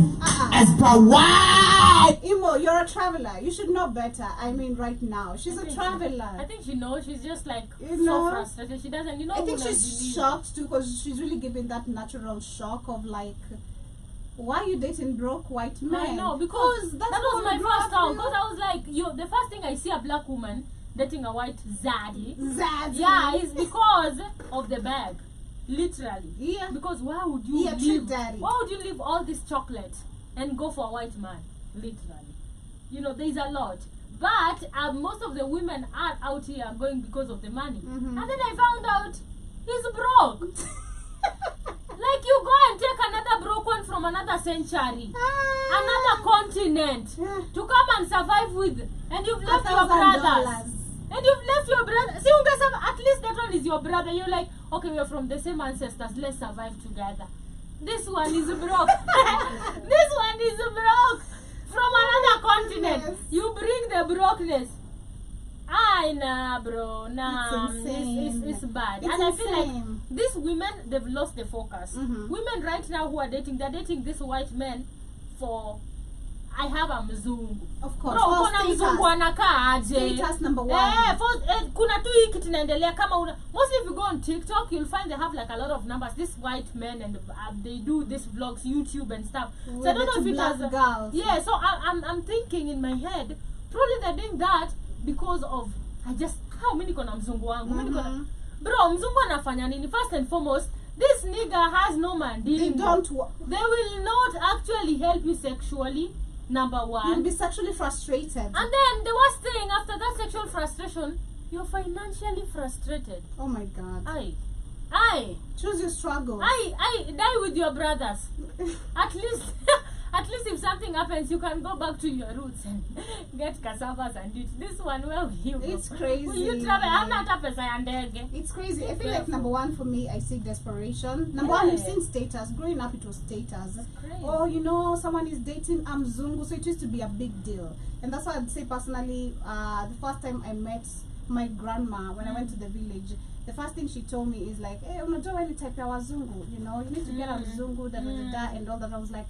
As per why? Imo, you're a traveler. You should know better. I mean, right now. She's a traveler. I think she knows. She's just like so frustrated. She doesn't, I think she's shocked too, because she's really given that natural shock of like, why are you dating broke white men? I know, because that was my first thought. Because I was like, the first thing I see a black woman dating a white zaddy. Yeah, is because of the bag. Literally. Yeah. Because why would you leave all this chocolate and go for a white man? Literally. You know, there's a lot. But most of the women are out here going because of the money. And then I found out he's broke. Like, you go and take another broke one from another century, another continent, to come and survive with, and you've left your brothers. And you've left your brother. See, at least that one is your brother. You're like, okay, we're from the same ancestors. Let's survive together. This one is broke. This one is broke. From another continent. Yes. You bring the brokenness. Nah, bro. Nah. It's bad. And I feel like these women, they've lost the focus. Women right now who are dating, they're dating this white men for... I have a mzungu. Of course. Bro, kuna mzungu anakaa aje. Status number one. Kuna tu hiki tunaendelea kama mostly if you go on TikTok, you'll find they have like a lot of numbers. These white men and they do these vlogs, YouTube and stuff. So I don't know if it has girls. Yeah, so I'm thinking in my head, probably they're doing that because of how many kona mzungu wangu. Bro, mzungu anafanya nini? First and foremost, this nigga has no man. They will not actually help you sexually. Number one, you'll be sexually frustrated, and then the worst thing after that sexual frustration, you're financially frustrated. Oh my God! I choose your struggle. I die with your brothers. At least if something happens, you can go back to your roots and get cassavas and eat. This one, where will you go? It's crazy. Will you travel? I'm not a person. It's crazy. I feel like number one for me, I see desperation. Number one, you've seen status. Growing up, it was status. Oh, you know, someone is dating Mzungu, so it used to be a big deal. And that's why I'd say personally, the first time I met my grandma when I went to the village, the first thing she told me is like, hey, unajua any type ya wazungu, you know, you need to get a Mzungu, and all that. I was like,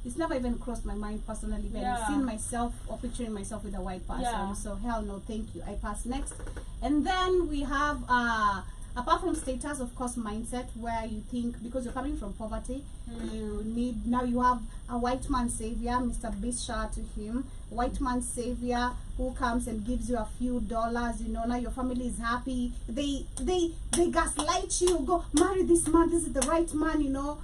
it's never even crossed my mind personally, but I've seen myself or picturing myself with a white person. So hell no, thank you. I pass next. And then we have apart from status, of course, mindset, where you think because you're coming from poverty, you have a white man savior, Mr. Beast, shout out to him, white man savior who comes and gives you a few dollars, you know, now your family is happy, they gaslight you, go marry this man, this is the right man, you know,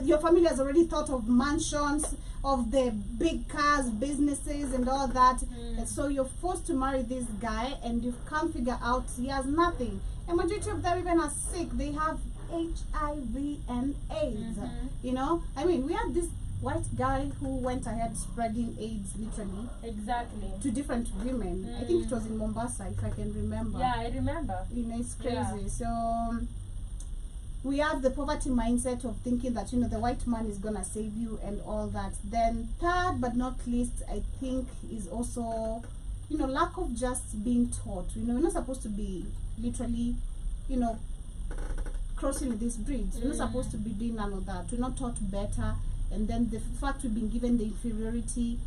your family has already thought of mansions, of the big cars, businesses and all that, and so you're forced to marry this guy and you can't figure out he has nothing. And majority of them even are sick. They have HIV and AIDS. You know, I mean, we had this white guy who went ahead spreading AIDS literally. Exactly. To different women. I think it was in Mombasa, if I can remember. Yeah, I remember. You know, it's crazy. Yeah. So we have the poverty mindset of thinking that, you know, the white man is gonna save you and all that. Then third but not least, I think is also, you know, lack of just being taught. You know, we're not supposed to be literally, you know, crossing with this bridge. We're not supposed to be doing none of that. We're not taught better. And then the fact we've been given the superiority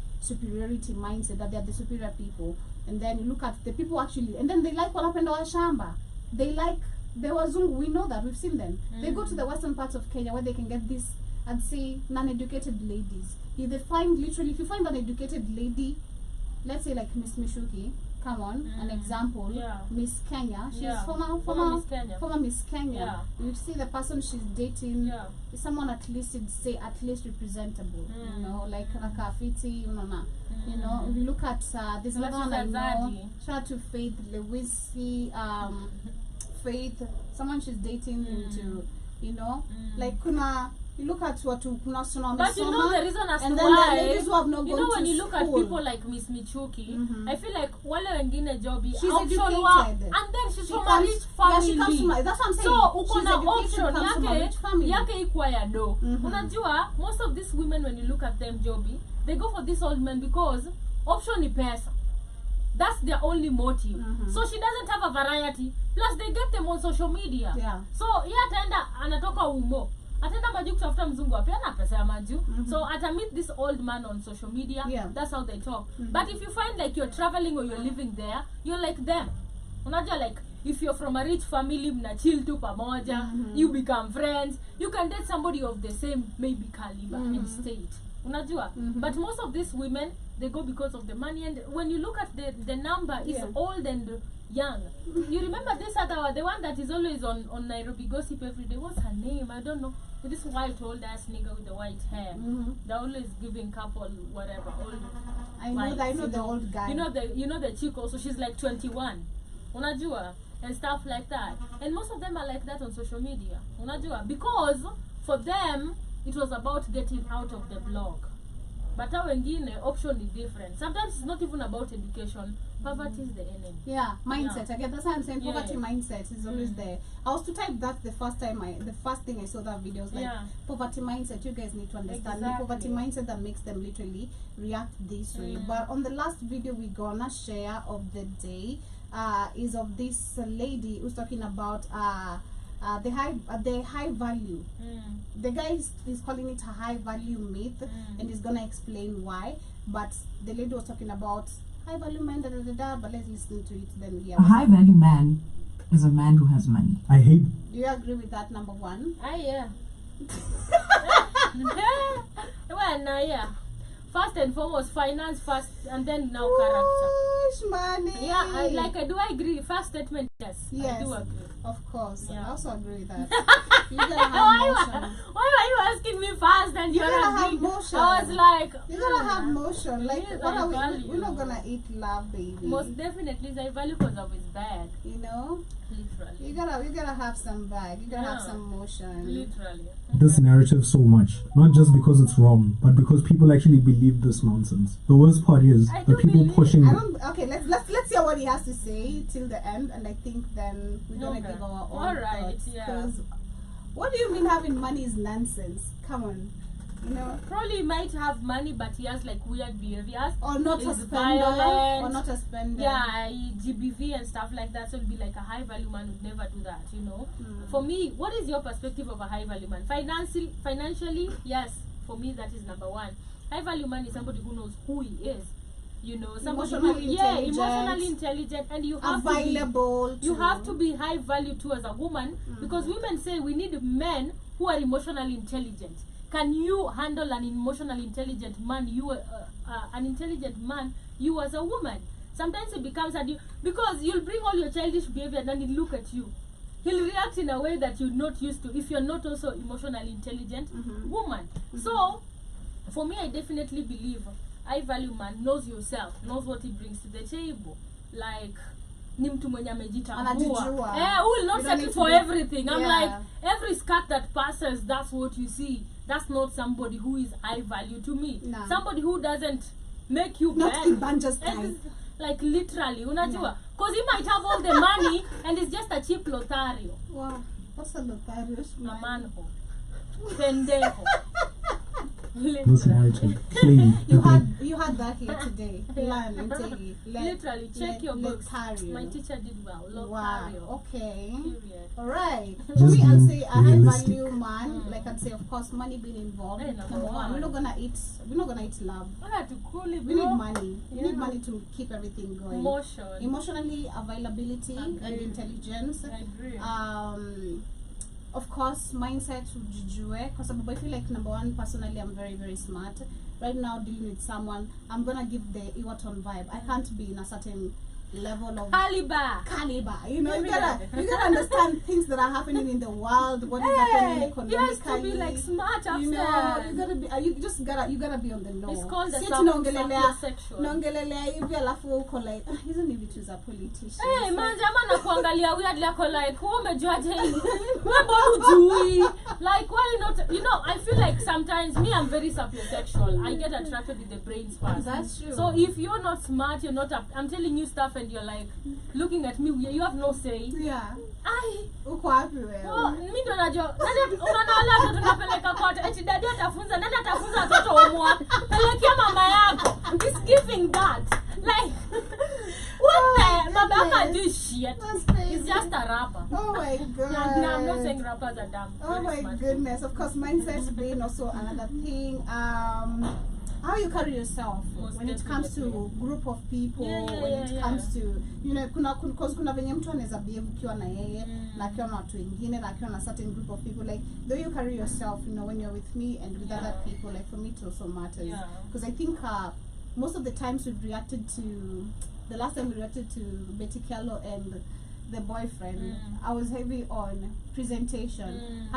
mindset that they're the superior people. And then you look at the people actually, and then they like what happened to our shamba. They like the wazungu. We know that, we've seen them. They go to the western parts of Kenya where they can get this, I'd say, non-educated ladies. If you find an educated lady, let's say like Miss Mishuki, come on, an example, Miss Kenya, she's former Miss Kenya. You see the person she's dating is someone at least representable, you know, like Nakafiti, you know, if you look at this another one I know, shout out to Faith Lewisi, Faith, someone she's dating into, you know, like kuna. You look at what you know, but you know the reason as to why, you know, when you look at people like Miss Michuki, I feel like wale wengine Joby, she's option educated, and then she's from a rich family. Yeah, she comes that's what I'm saying. So ukona option yake ikuwa ya do. Unajua, most of these women, when you look at them, Joby, they go for this old man because option ni pesa. That's their only motive. So she doesn't have a variety. Plus they get them on social media. So ataenda anatoka umo. Atenda maju kutafuta mzungu wapi ana pesa ya maju. So ata meet this old man on social media. That's how they talk. But if you find like you're traveling or you're living there, you're like them. Unajua, like if you're from a rich family, mna chill tu pamoja, you become friends, you can date somebody of the same maybe caliber and state. Unajua? But most of these women, they go because of the money, and when you look at the number, it's old and young. You remember this other, the one that is always on Nairobi gossip every day, what's her name? I don't know. But this white old ass nigga with the white hair. They're always giving couple whatever. Old I know the old guy. You know the chick also, she's like 21. Unajua? And stuff like that. And most of them are like that on social media. Unajua? Because for them, it was about getting out of the block. But now wengine option is different. Sometimes it's not even about education. Poverty is the enemy. Yeah, mindset. Yeah. Again, that's why I'm saying poverty Yeah. mindset is always there. I was to type that the first thing I saw that video was like poverty mindset. You guys need to understand the poverty mindset that makes them literally react this way. But on the last video we gonna share of the day is of this lady who's talking about the high value. The guy is calling it a high value myth, and he's gonna explain why. But the lady was talking about high value man, but let's listen to it then. A high value man is a man who has money. I hate. Do you agree with that, number one? Yeah. Well, yeah. First and foremost, finance first, and then now character. Shmoney. Yeah, I do agree. First statement, yes. I do agree. Of course. Yeah. I also agree with that. You gotta have motion. Why are you asking me first and you're gotta not have motion. I was like, You gotta have motion. Like, Yes, what I are value. we're not gonna eat love, baby. most definitely, I value because of his bag. You know? Literally. You gotta have some bag. You gotta have some motion. Literally. This narrative so much, not just because it's wrong, but because people actually believe this nonsense. The worst part is I the do people believe- pushing I it. don't. Okay, let's hear what he has to say till the end, and I think then we're gonna Okay. give our own Alright, thoughts. yeah. 'Cause what do you mean having money is nonsense? Come on, you know, Probably he might have money, but he has like weird behaviors. or not a He's spender, violent. or not a spender. Yeah, GBV and stuff like that. So it'll be like a high value man would never do that, you know. For me, what is your perspective of a high value man? Financially, yes. For me, that is number one. High value man is somebody who knows who he is. You know, somebody Emotionally emotionally intelligent, and you have available. you have to be high value too as a woman, because women say we need men who are emotionally intelligent. Can you handle an emotionally intelligent man? An intelligent man, you as a woman. Sometimes it becomes because you'll bring all your childish behavior and then he'll look at you. He'll react in a way that you're not used to if you're not also emotionally intelligent woman. So, for me, I definitely believe high value man knows yourself, knows what he brings to the table. Like, ni mtu mwenye amejitambua. Anajijua. Who will not You don't settle need for to be- everything. I'm Yeah. like, every skirt that passes, that's what you see. That's not somebody who is high value to me. No. Somebody who doesn't make you Not bad. Ibanja's type. And like literally, unajua. Because he might have all the money and it's just a cheap Lothario. Wow, what's a Lothario? A manho. Pendejo. This narrative, clean. You had that here today. Learn and take it. Literally, check your books. Lothario. My teacher did well. Wow. Lothario. Okay. Period. Alright. For Just me, I'll being say a high realistic. value man. Like I'd say, of course, money being involved. Hey, Number one, we're not gonna eat love. I had to cool it, We need bro. money. We Yeah. need money to keep everything going. Emotion. Emotionally availability and Agree. intelligence. I agree. Of course, mindset ujijue, because I feel like number one, personally, I'm very, very smart. Right now, dealing with someone, I'm gonna give the Iwaton vibe. I can't be in a certain level of caliber. You know, you gotta understand things that are happening in the world, what is happening economically. You have to be like smart upstairs. You know, you gotta be, you gotta be on the know. It's called the Si ati sapiosexual. naongelelea hivi alafu uko like, hizo ni vitu za politicians. Hey, man, jamaa nakuangalia weirdly ako like, wewe umejuaje hii? Wewe mbona hujui? Like, why not? You know, I feel like sometimes me, I'm very sapiosexual. I get attracted with the brains first. That's true. So if you're not smart, you're not. I'm telling you stuff, and you're like looking at me. You have no say. Yeah. Uko wapi wewe? Mimi ndo najua. Unaona wale watoto tunapeleka kote. Eti dadi atafunza, nani atafunza watoto homework? Pelekea mama yako. It's giving that. Like what the? Baba yako do shit. It's just a rapper. Oh my god. No, I'm not saying rappers are dumb. Oh my goodness. Of course, mindset being also another thing. How you carry yourself when it comes to group of people, when it comes to, you know, kuna venye mtu anaweza behave ukiwa na yeye na akiwa na watu wengine na akiwa na certain group of people, like though you carry yourself, you know, when you're with me and with other people, like for me it also matters, because I think most of the times we've reacted to, the last time we reacted to Betty Kello and the boyfriend, I was heavy on presentation.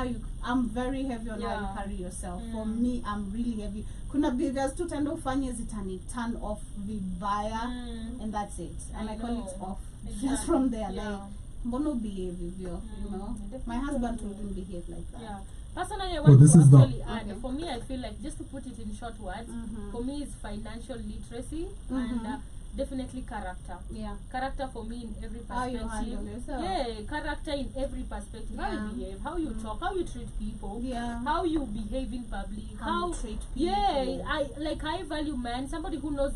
I'm very heavy on how you carry yourself. For me, I'm really heavy. Kuna behaviors tu tendo ufanye zitani turn off vibaya, and that's it. And I call it off. Just from there, like mbono behave hivyo, you know. My husband wouldn't behave like that. Personally, I want to actually add, for feel like, just to put it in short words, for me is financial literacy and definitely character. Yeah. Character for me in every How you perspective. handle yourself. Yeah, character in every perspective. How you behave, how you talk, how you treat people, how you behave in public, How you treat people. Yeah, I value man, somebody who knows,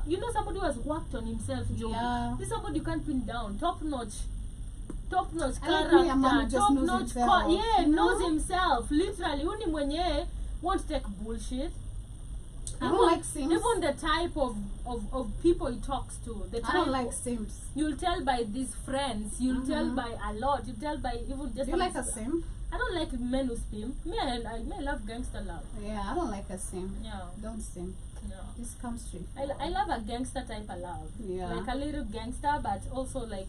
you know, somebody who has worked on himself, Joby. Yeah. This is somebody you can't pin down. Top notch I like me, a man who character, just top knows notch, himself, you know? knows himself. Literally, uni mwenye won't take bullshit. I don't like Sims. Even the type of people he talks to. The type I don't like Sims. You'll tell by these friends. You'll tell by a lot. You tell by even just. Do you like a Sim? I don't like men who spim. Me, I love gangster love. Yeah, I don't like a Sim. Yeah. Don't Sim. No. Just come straight. I love a gangster type of love. Yeah. Like a little gangster, but also like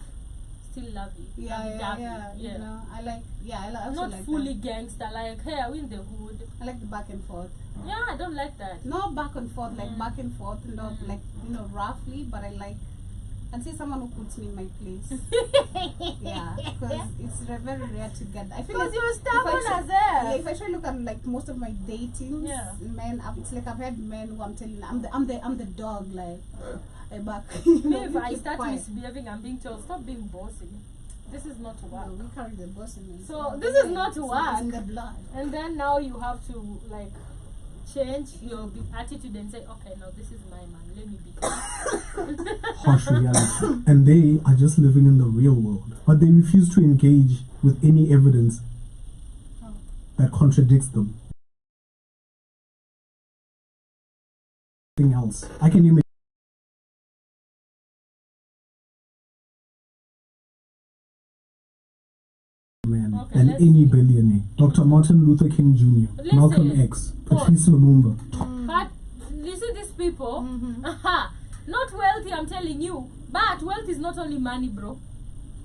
still lovey. Yeah. You know, I like. Yeah, I also Not like fully that. gangster. Like, hey, are we in the hood? I like the back and forth. Yeah, I don't like that. Not back and forth, like back and forth, not like, you know, roughly, but I like. I'd say someone who puts me in my place. Yeah, because it's very rare to get. I feel like Because you're stubborn if I as try- hell. yeah, if I try to look at like most of my dating men, it's like I've had men who I'm telling, I'm the dog, like I back. Me, if I keep start quiet. misbehaving, I'm being told, stop being bossy. This is not No, work. we carry the boss in us. So this is not It's work. in the blood. And then now you have to like change your attitude and say, okay, now this is my man. Let me be. Harsh reality. And they are just living in the real world. But they refuse to engage with any evidence that contradicts them. Nothing else. I can imagine man Okay, than let's any see. billionaire. Dr. Martin Luther King Jr., Listen. Malcolm X, Patrice Lumumba. But you see these people, not wealthy, I'm telling you. But wealth is not only money, bro.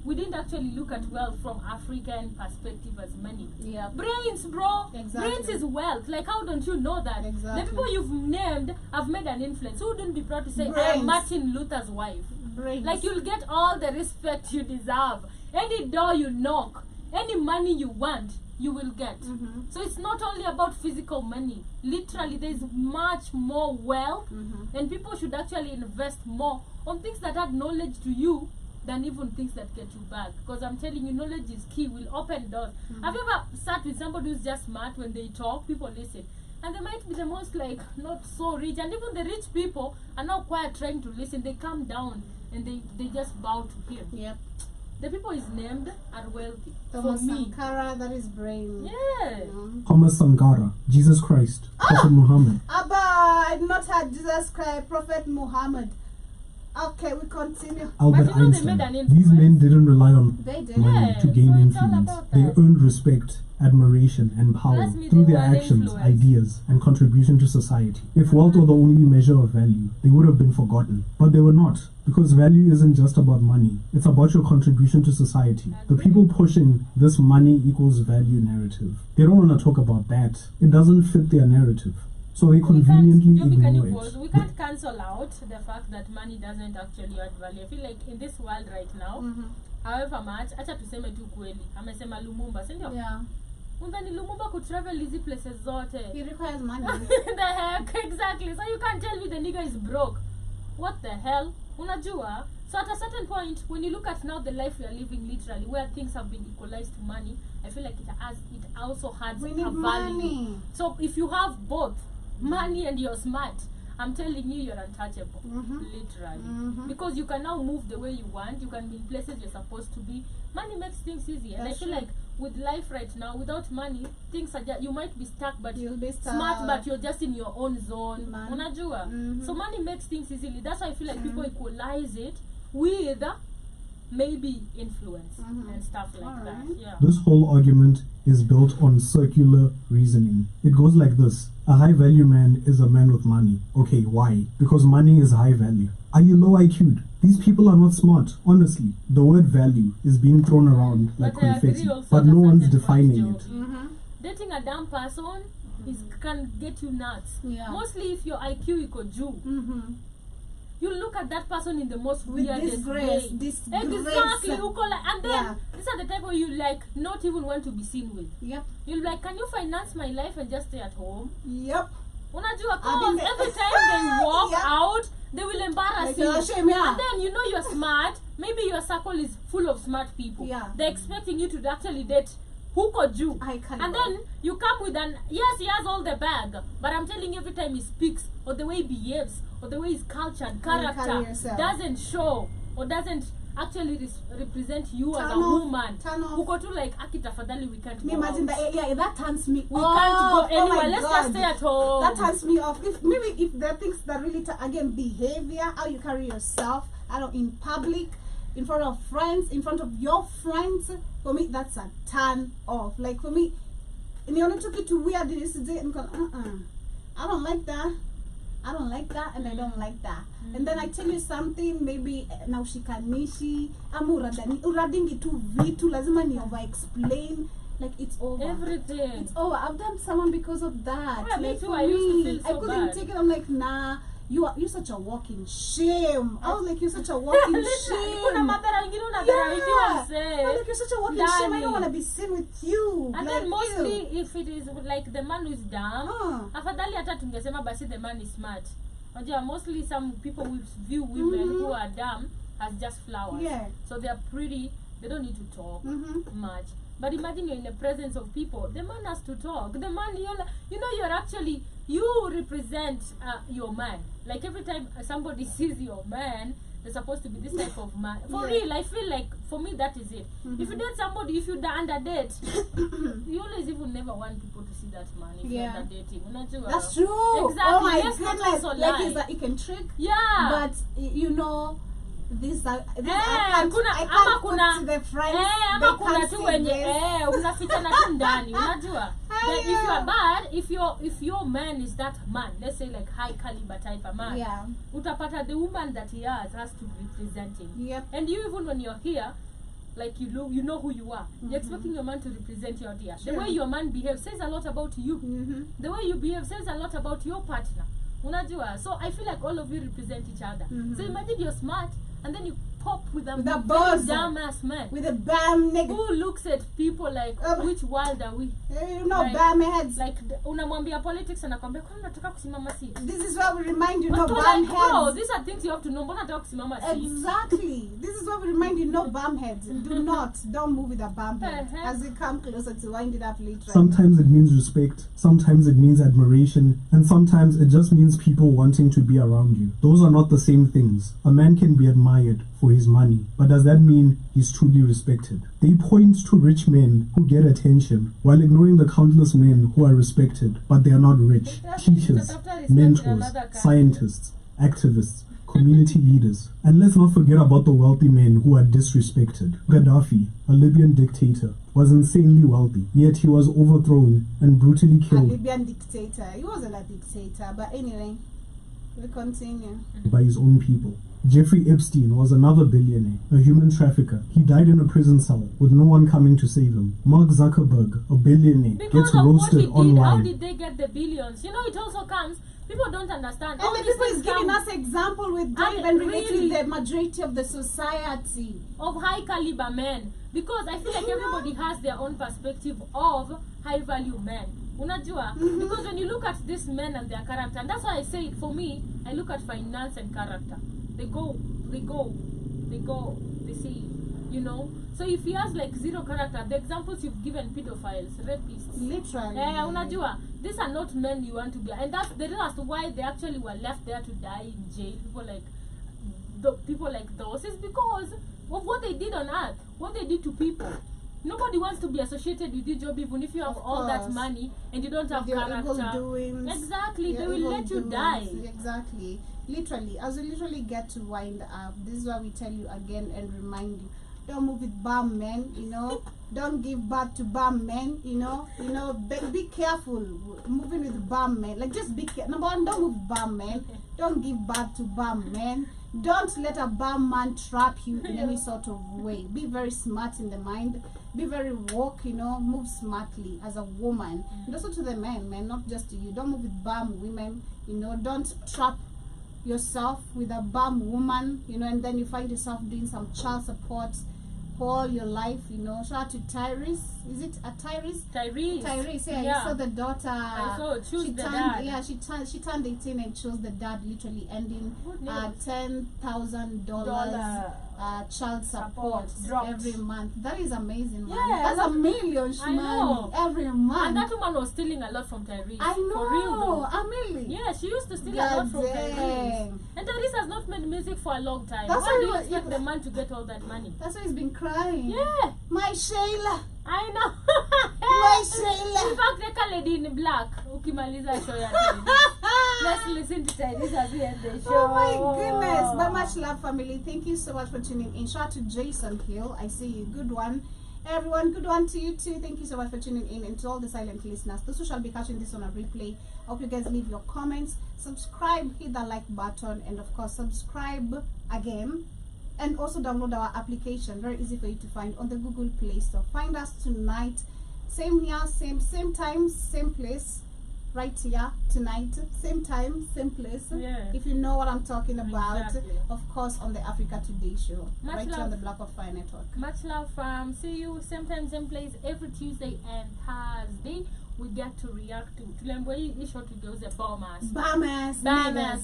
We didn't actually look at wealth from African perspective as money. Yeah. Brains, bro. Exactly. Brains is wealth. Like, how don't you know that? Exactly. The people you've named have made an influence. Who wouldn't be proud to say, I Brains. am Martin Luther's wife? Brains. Like, you'll get all the respect you deserve. Any door you knock, any money you want, you will get. So it's not only about physical money. Literally, there's much more wealth, and people should actually invest more on things that add knowledge to you than even things that get you back. Because I'm telling you, knowledge is key, will open doors. Have you ever sat with somebody who's just smart? When they talk, people listen. And they might be the most like not so rich, and even the rich people are now quiet trying to listen. They calm down and they just bow to him. Yep. The people he's named are wealthy. Thomas For me. Sankara, that is brain. Yeah. Thomas Sankara, Jesus Christ, Prophet Muhammad. Abba, I did not have Jesus Christ, Prophet Muhammad. Okay, we continue. Albert But you know they Einstein. made an These influence. men didn't rely on They did. money Yeah, to gain so it's all influence. about They that. earned respect, admiration, and power Trust me, through they their were actions, influenced. ideas, and contribution to society. If wealth were the only measure of value, they would have been forgotten. But they were not, because value isn't just about money. It's about your contribution to society. The people pushing this money equals value narrative, they don't want to talk about that. It doesn't fit their narrative. So they conveniently Joby, can you ignore pause? it. We can't cancel out the fact that money doesn't actually add value. I feel like in this world right now, however much, acha tuseme tu kweli, amesema Lumumba, si ndio? Yeah. Undhani Lumumba could travel hizi places zote. He requires money. The heck, exactly. So you can't tell me the nigga is broke. What the hell? Unajua? So at a certain point, when you look at now the life we are living literally, where things have been equalized to money, I feel like it also has We a need value. money. So if you have both money and you're smart, I'm telling you, you're untouchable. Literally. Because you can now move the way you want. You can be in places you're supposed to be. Money makes things easy. And That's I feel true. like with life right now, without money, things are just, you might be stuck, but You'll be smart, stuck. but you're just in your own zone. Man. Unajua? So money makes things easily. That's why I feel like people equalize it with maybe influence and stuff like that. Yeah. This whole argument is built on circular reasoning. It goes like this. A high value man is a man with money. Okay, why? Because money is high value. Are you low IQ'd? These people are not smart. Honestly, the word value is being thrown around like But I agree confetti, also but at a no one's certain defining point, it. Joby. Dating a dumb person can get you nuts. Yeah. Mostly if your IQ equal juu. you look at that person in the most weirdest way. Disgrace. Exactly. And then Yeah. these are the type of you like not even want to be seen with. Yep. You're like, can you finance my life and just stay at home? Yep. Unajua, I've been there. every time they walk Yeah. out, they will embarrass Like, you. shame, yeah. And then you know you're smart. Maybe your circle is full of smart people. Yeah. They're expecting you to actually date who could you. And then you come with yes, he has all the bag, but I'm telling you, every time he speaks, or the way he behaves, or the way his culture and character doesn't show, or doesn't actually represent you as a woman. Uko tu like, akitafadhali, we can't go Imagine out. that. Yeah, that turns me We can't go anywhere. Let's God. just stay at home. That turns me off. If there are things that really again, behavior, how you carry yourself, I don't, in public, in front of friends, in front of your friends, for me that's a turn off. Like for me, and you only took it to weird yesterday and go, I don't like that. I don't like that, and I don't like that. And then I tell you something, maybe now shikanishi, ama uradingi tu vitu, lazima ni over explain. Like it's over. Everything. It's over. I've done someone because of that. Yeah, me like too. for I used to feel so I couldn't bad. take it. I'm like, nah. You're such a walking shame. I was like, you're such a walking shame. Kuna madhara ingine unadharauliwa I'm msee. like, you're such a walking shame. I don't want to be seen with you. And like, then mostly if it is like the man who is dumb, afadhali hata tungesema basi the man is smart. Unajua, mostly some people will view women who are dumb as just flowers. Yeah. So they are pretty, they don't need to talk much. But imagine you're in the presence of people, the man has to talk. The man, you represent your man. Like every time somebody sees your man, they're supposed to be this type of man. For real, I feel like, for me, that is it. If you date somebody, if you under date, you always even never want people to see that man if you're under dating. That's true. Exactly. Oh my Let's not goodness. also Like, lie. is that you can trick. Yeah. But, you know, this I kuna can't put to the friends. ama They kuna can't tu say wenye this. unafichana tu ndani unajua. That if you are bad, if your man is that man, let's say like high caliber type of man, utapata the woman that he has to be representing. Yep. And you, even when you're here, like you know who you are. You're expecting your man to represent you out here. The way your man behaves says a lot about you. The way you behave says a lot about your partner. Unajua. So I feel like all of you represent each other. So imagine you're smart and then you pop with a very dumb-ass man. With a bam nigga. Who looks at people like, which world are we? You know, like, bam heads. Like, unamwambia politics anakwambia, kwa nataka kusimama seat. This is what we remind you, no bam like, heads. bro, these are things you have to know. Mbona nataka kusimama seat? Exactly. This is what we remind you, no bam heads. Don't move with a bam head. As we come closer to wind it up later. Sometimes it means respect, sometimes it means admiration, and sometimes it just means people wanting to be around you. Those are not the same things. A man can be admired for his money, but does that mean he's truly respected? They point to rich men who get attention while ignoring the countless men who are respected, but they are not rich. Teachers, mentors, scientists, activists, community leaders. And let's not forget about the wealthy men who are disrespected. Gaddafi, a Libyan dictator, was insanely wealthy, yet he was overthrown and brutally killed. A Libyan dictator. He wasn't a dictator, but anyway, we continue. By his own people. Jeffrey Epstein was another billionaire, a human trafficker. He died in a prison cell with no one coming to save him. Mark Zuckerberg, a billionaire, because gets roasted online. How did they get the billions? You know, it also comes. People don't understand. And the people is giving us example with Dave and relating the majority of the society of high caliber men. Because I feel like everybody has their own perspective of high value men. Unajua? Because when you look at these men and their character, and that's why I say it, for me, I look at finance and character. They see, you know. So if he has like zero character, the examples you've given, pedophiles, rapists, literally, unajua, these are not men you want to be, and that's the reason as to why they actually were left there to die in jail. People like those is because of what they did on earth, what they did to people. Nobody wants to be associated with you, Joby, even if you have all that money and you don't have character. Exactly, they will let you die. Exactly. Literally, as we literally get to wind up, this is why we tell you again and remind you, don't move with bum men, you know. Don't give birth to bum men, you know. Be careful moving with bum men. Like, just be careful. Number one, don't move with bum men. Don't give birth to bum men. Don't let a bum man trap you in any sort of way. Be very smart in the mind. Be very woke, you know. Move smartly as a woman. And also to the men, not just to you. Don't move with bum women, you know. Don't trap yourself with a bum woman, you know, and then you find yourself doing some child support all your life, you know. Shout out to Tyrese. Is it a Tyrese? Tyrese, yeah. You saw the daughter. I saw choose the turned, dad. Yeah, she turned 18 and chose the dad, literally ending $10,000 child support every month. That is amazing, man. Yeah, that's $1 million, Shmoney, every month. And that woman was stealing a lot from Tyrese. I know. For real though. $1 million. Yeah, she used to steal a lot from Tyrese. And Tyrese has not made music for a long time. That's why do you expect the man to get all that money? That's why he's been crying. Yeah. My Shayla. I know. My Shayla. In fact, they call lady in black. Ukimaliza show ya Tyrese. Let's listen to Tyrese as we end the show. Oh my goodness. But much love, family. Thank you so much for tuning in. Shout out to Jason Hill. I see you. Good one. Everyone, good one to you too. Thank you so much for tuning in, and to all the silent listeners, those who shall be catching this on a replay. I hope you guys leave your comments, subscribe, hit that like button, and of course subscribe again, and also download our application. Very easy for you to find on the Google Play Store. Find us tonight, same here, same time, same place, right here tonight, same time, same place. Yeah. If you know what I'm talking about, Exactly. of course on the Africa Today show, Much right here love. on the Black of Fire Network. Much love from see you same time, same place every Tuesday and Thursday. We get to react to Tulembo short videos a bomb ass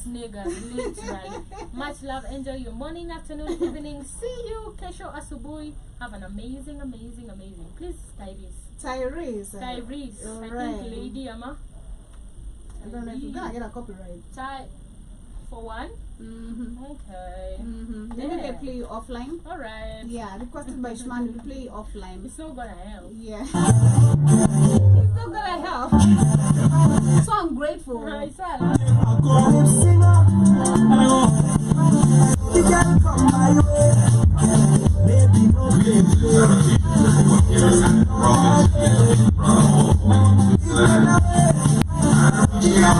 niggas, literally. Much love, enjoy your morning, afternoon, evening. See you Kesho Asubuhi. Have an amazing. Please Tyrese. I Alright. think Lady Ama. I don't know if you're gonna get a copyright. For one? Okay. Maybe they play you offline. Alright. Yeah, requested by Shmoney, we play you offline. It's not gonna help. Yeah. It's not gonna help. So I'm grateful. It's all Yeah.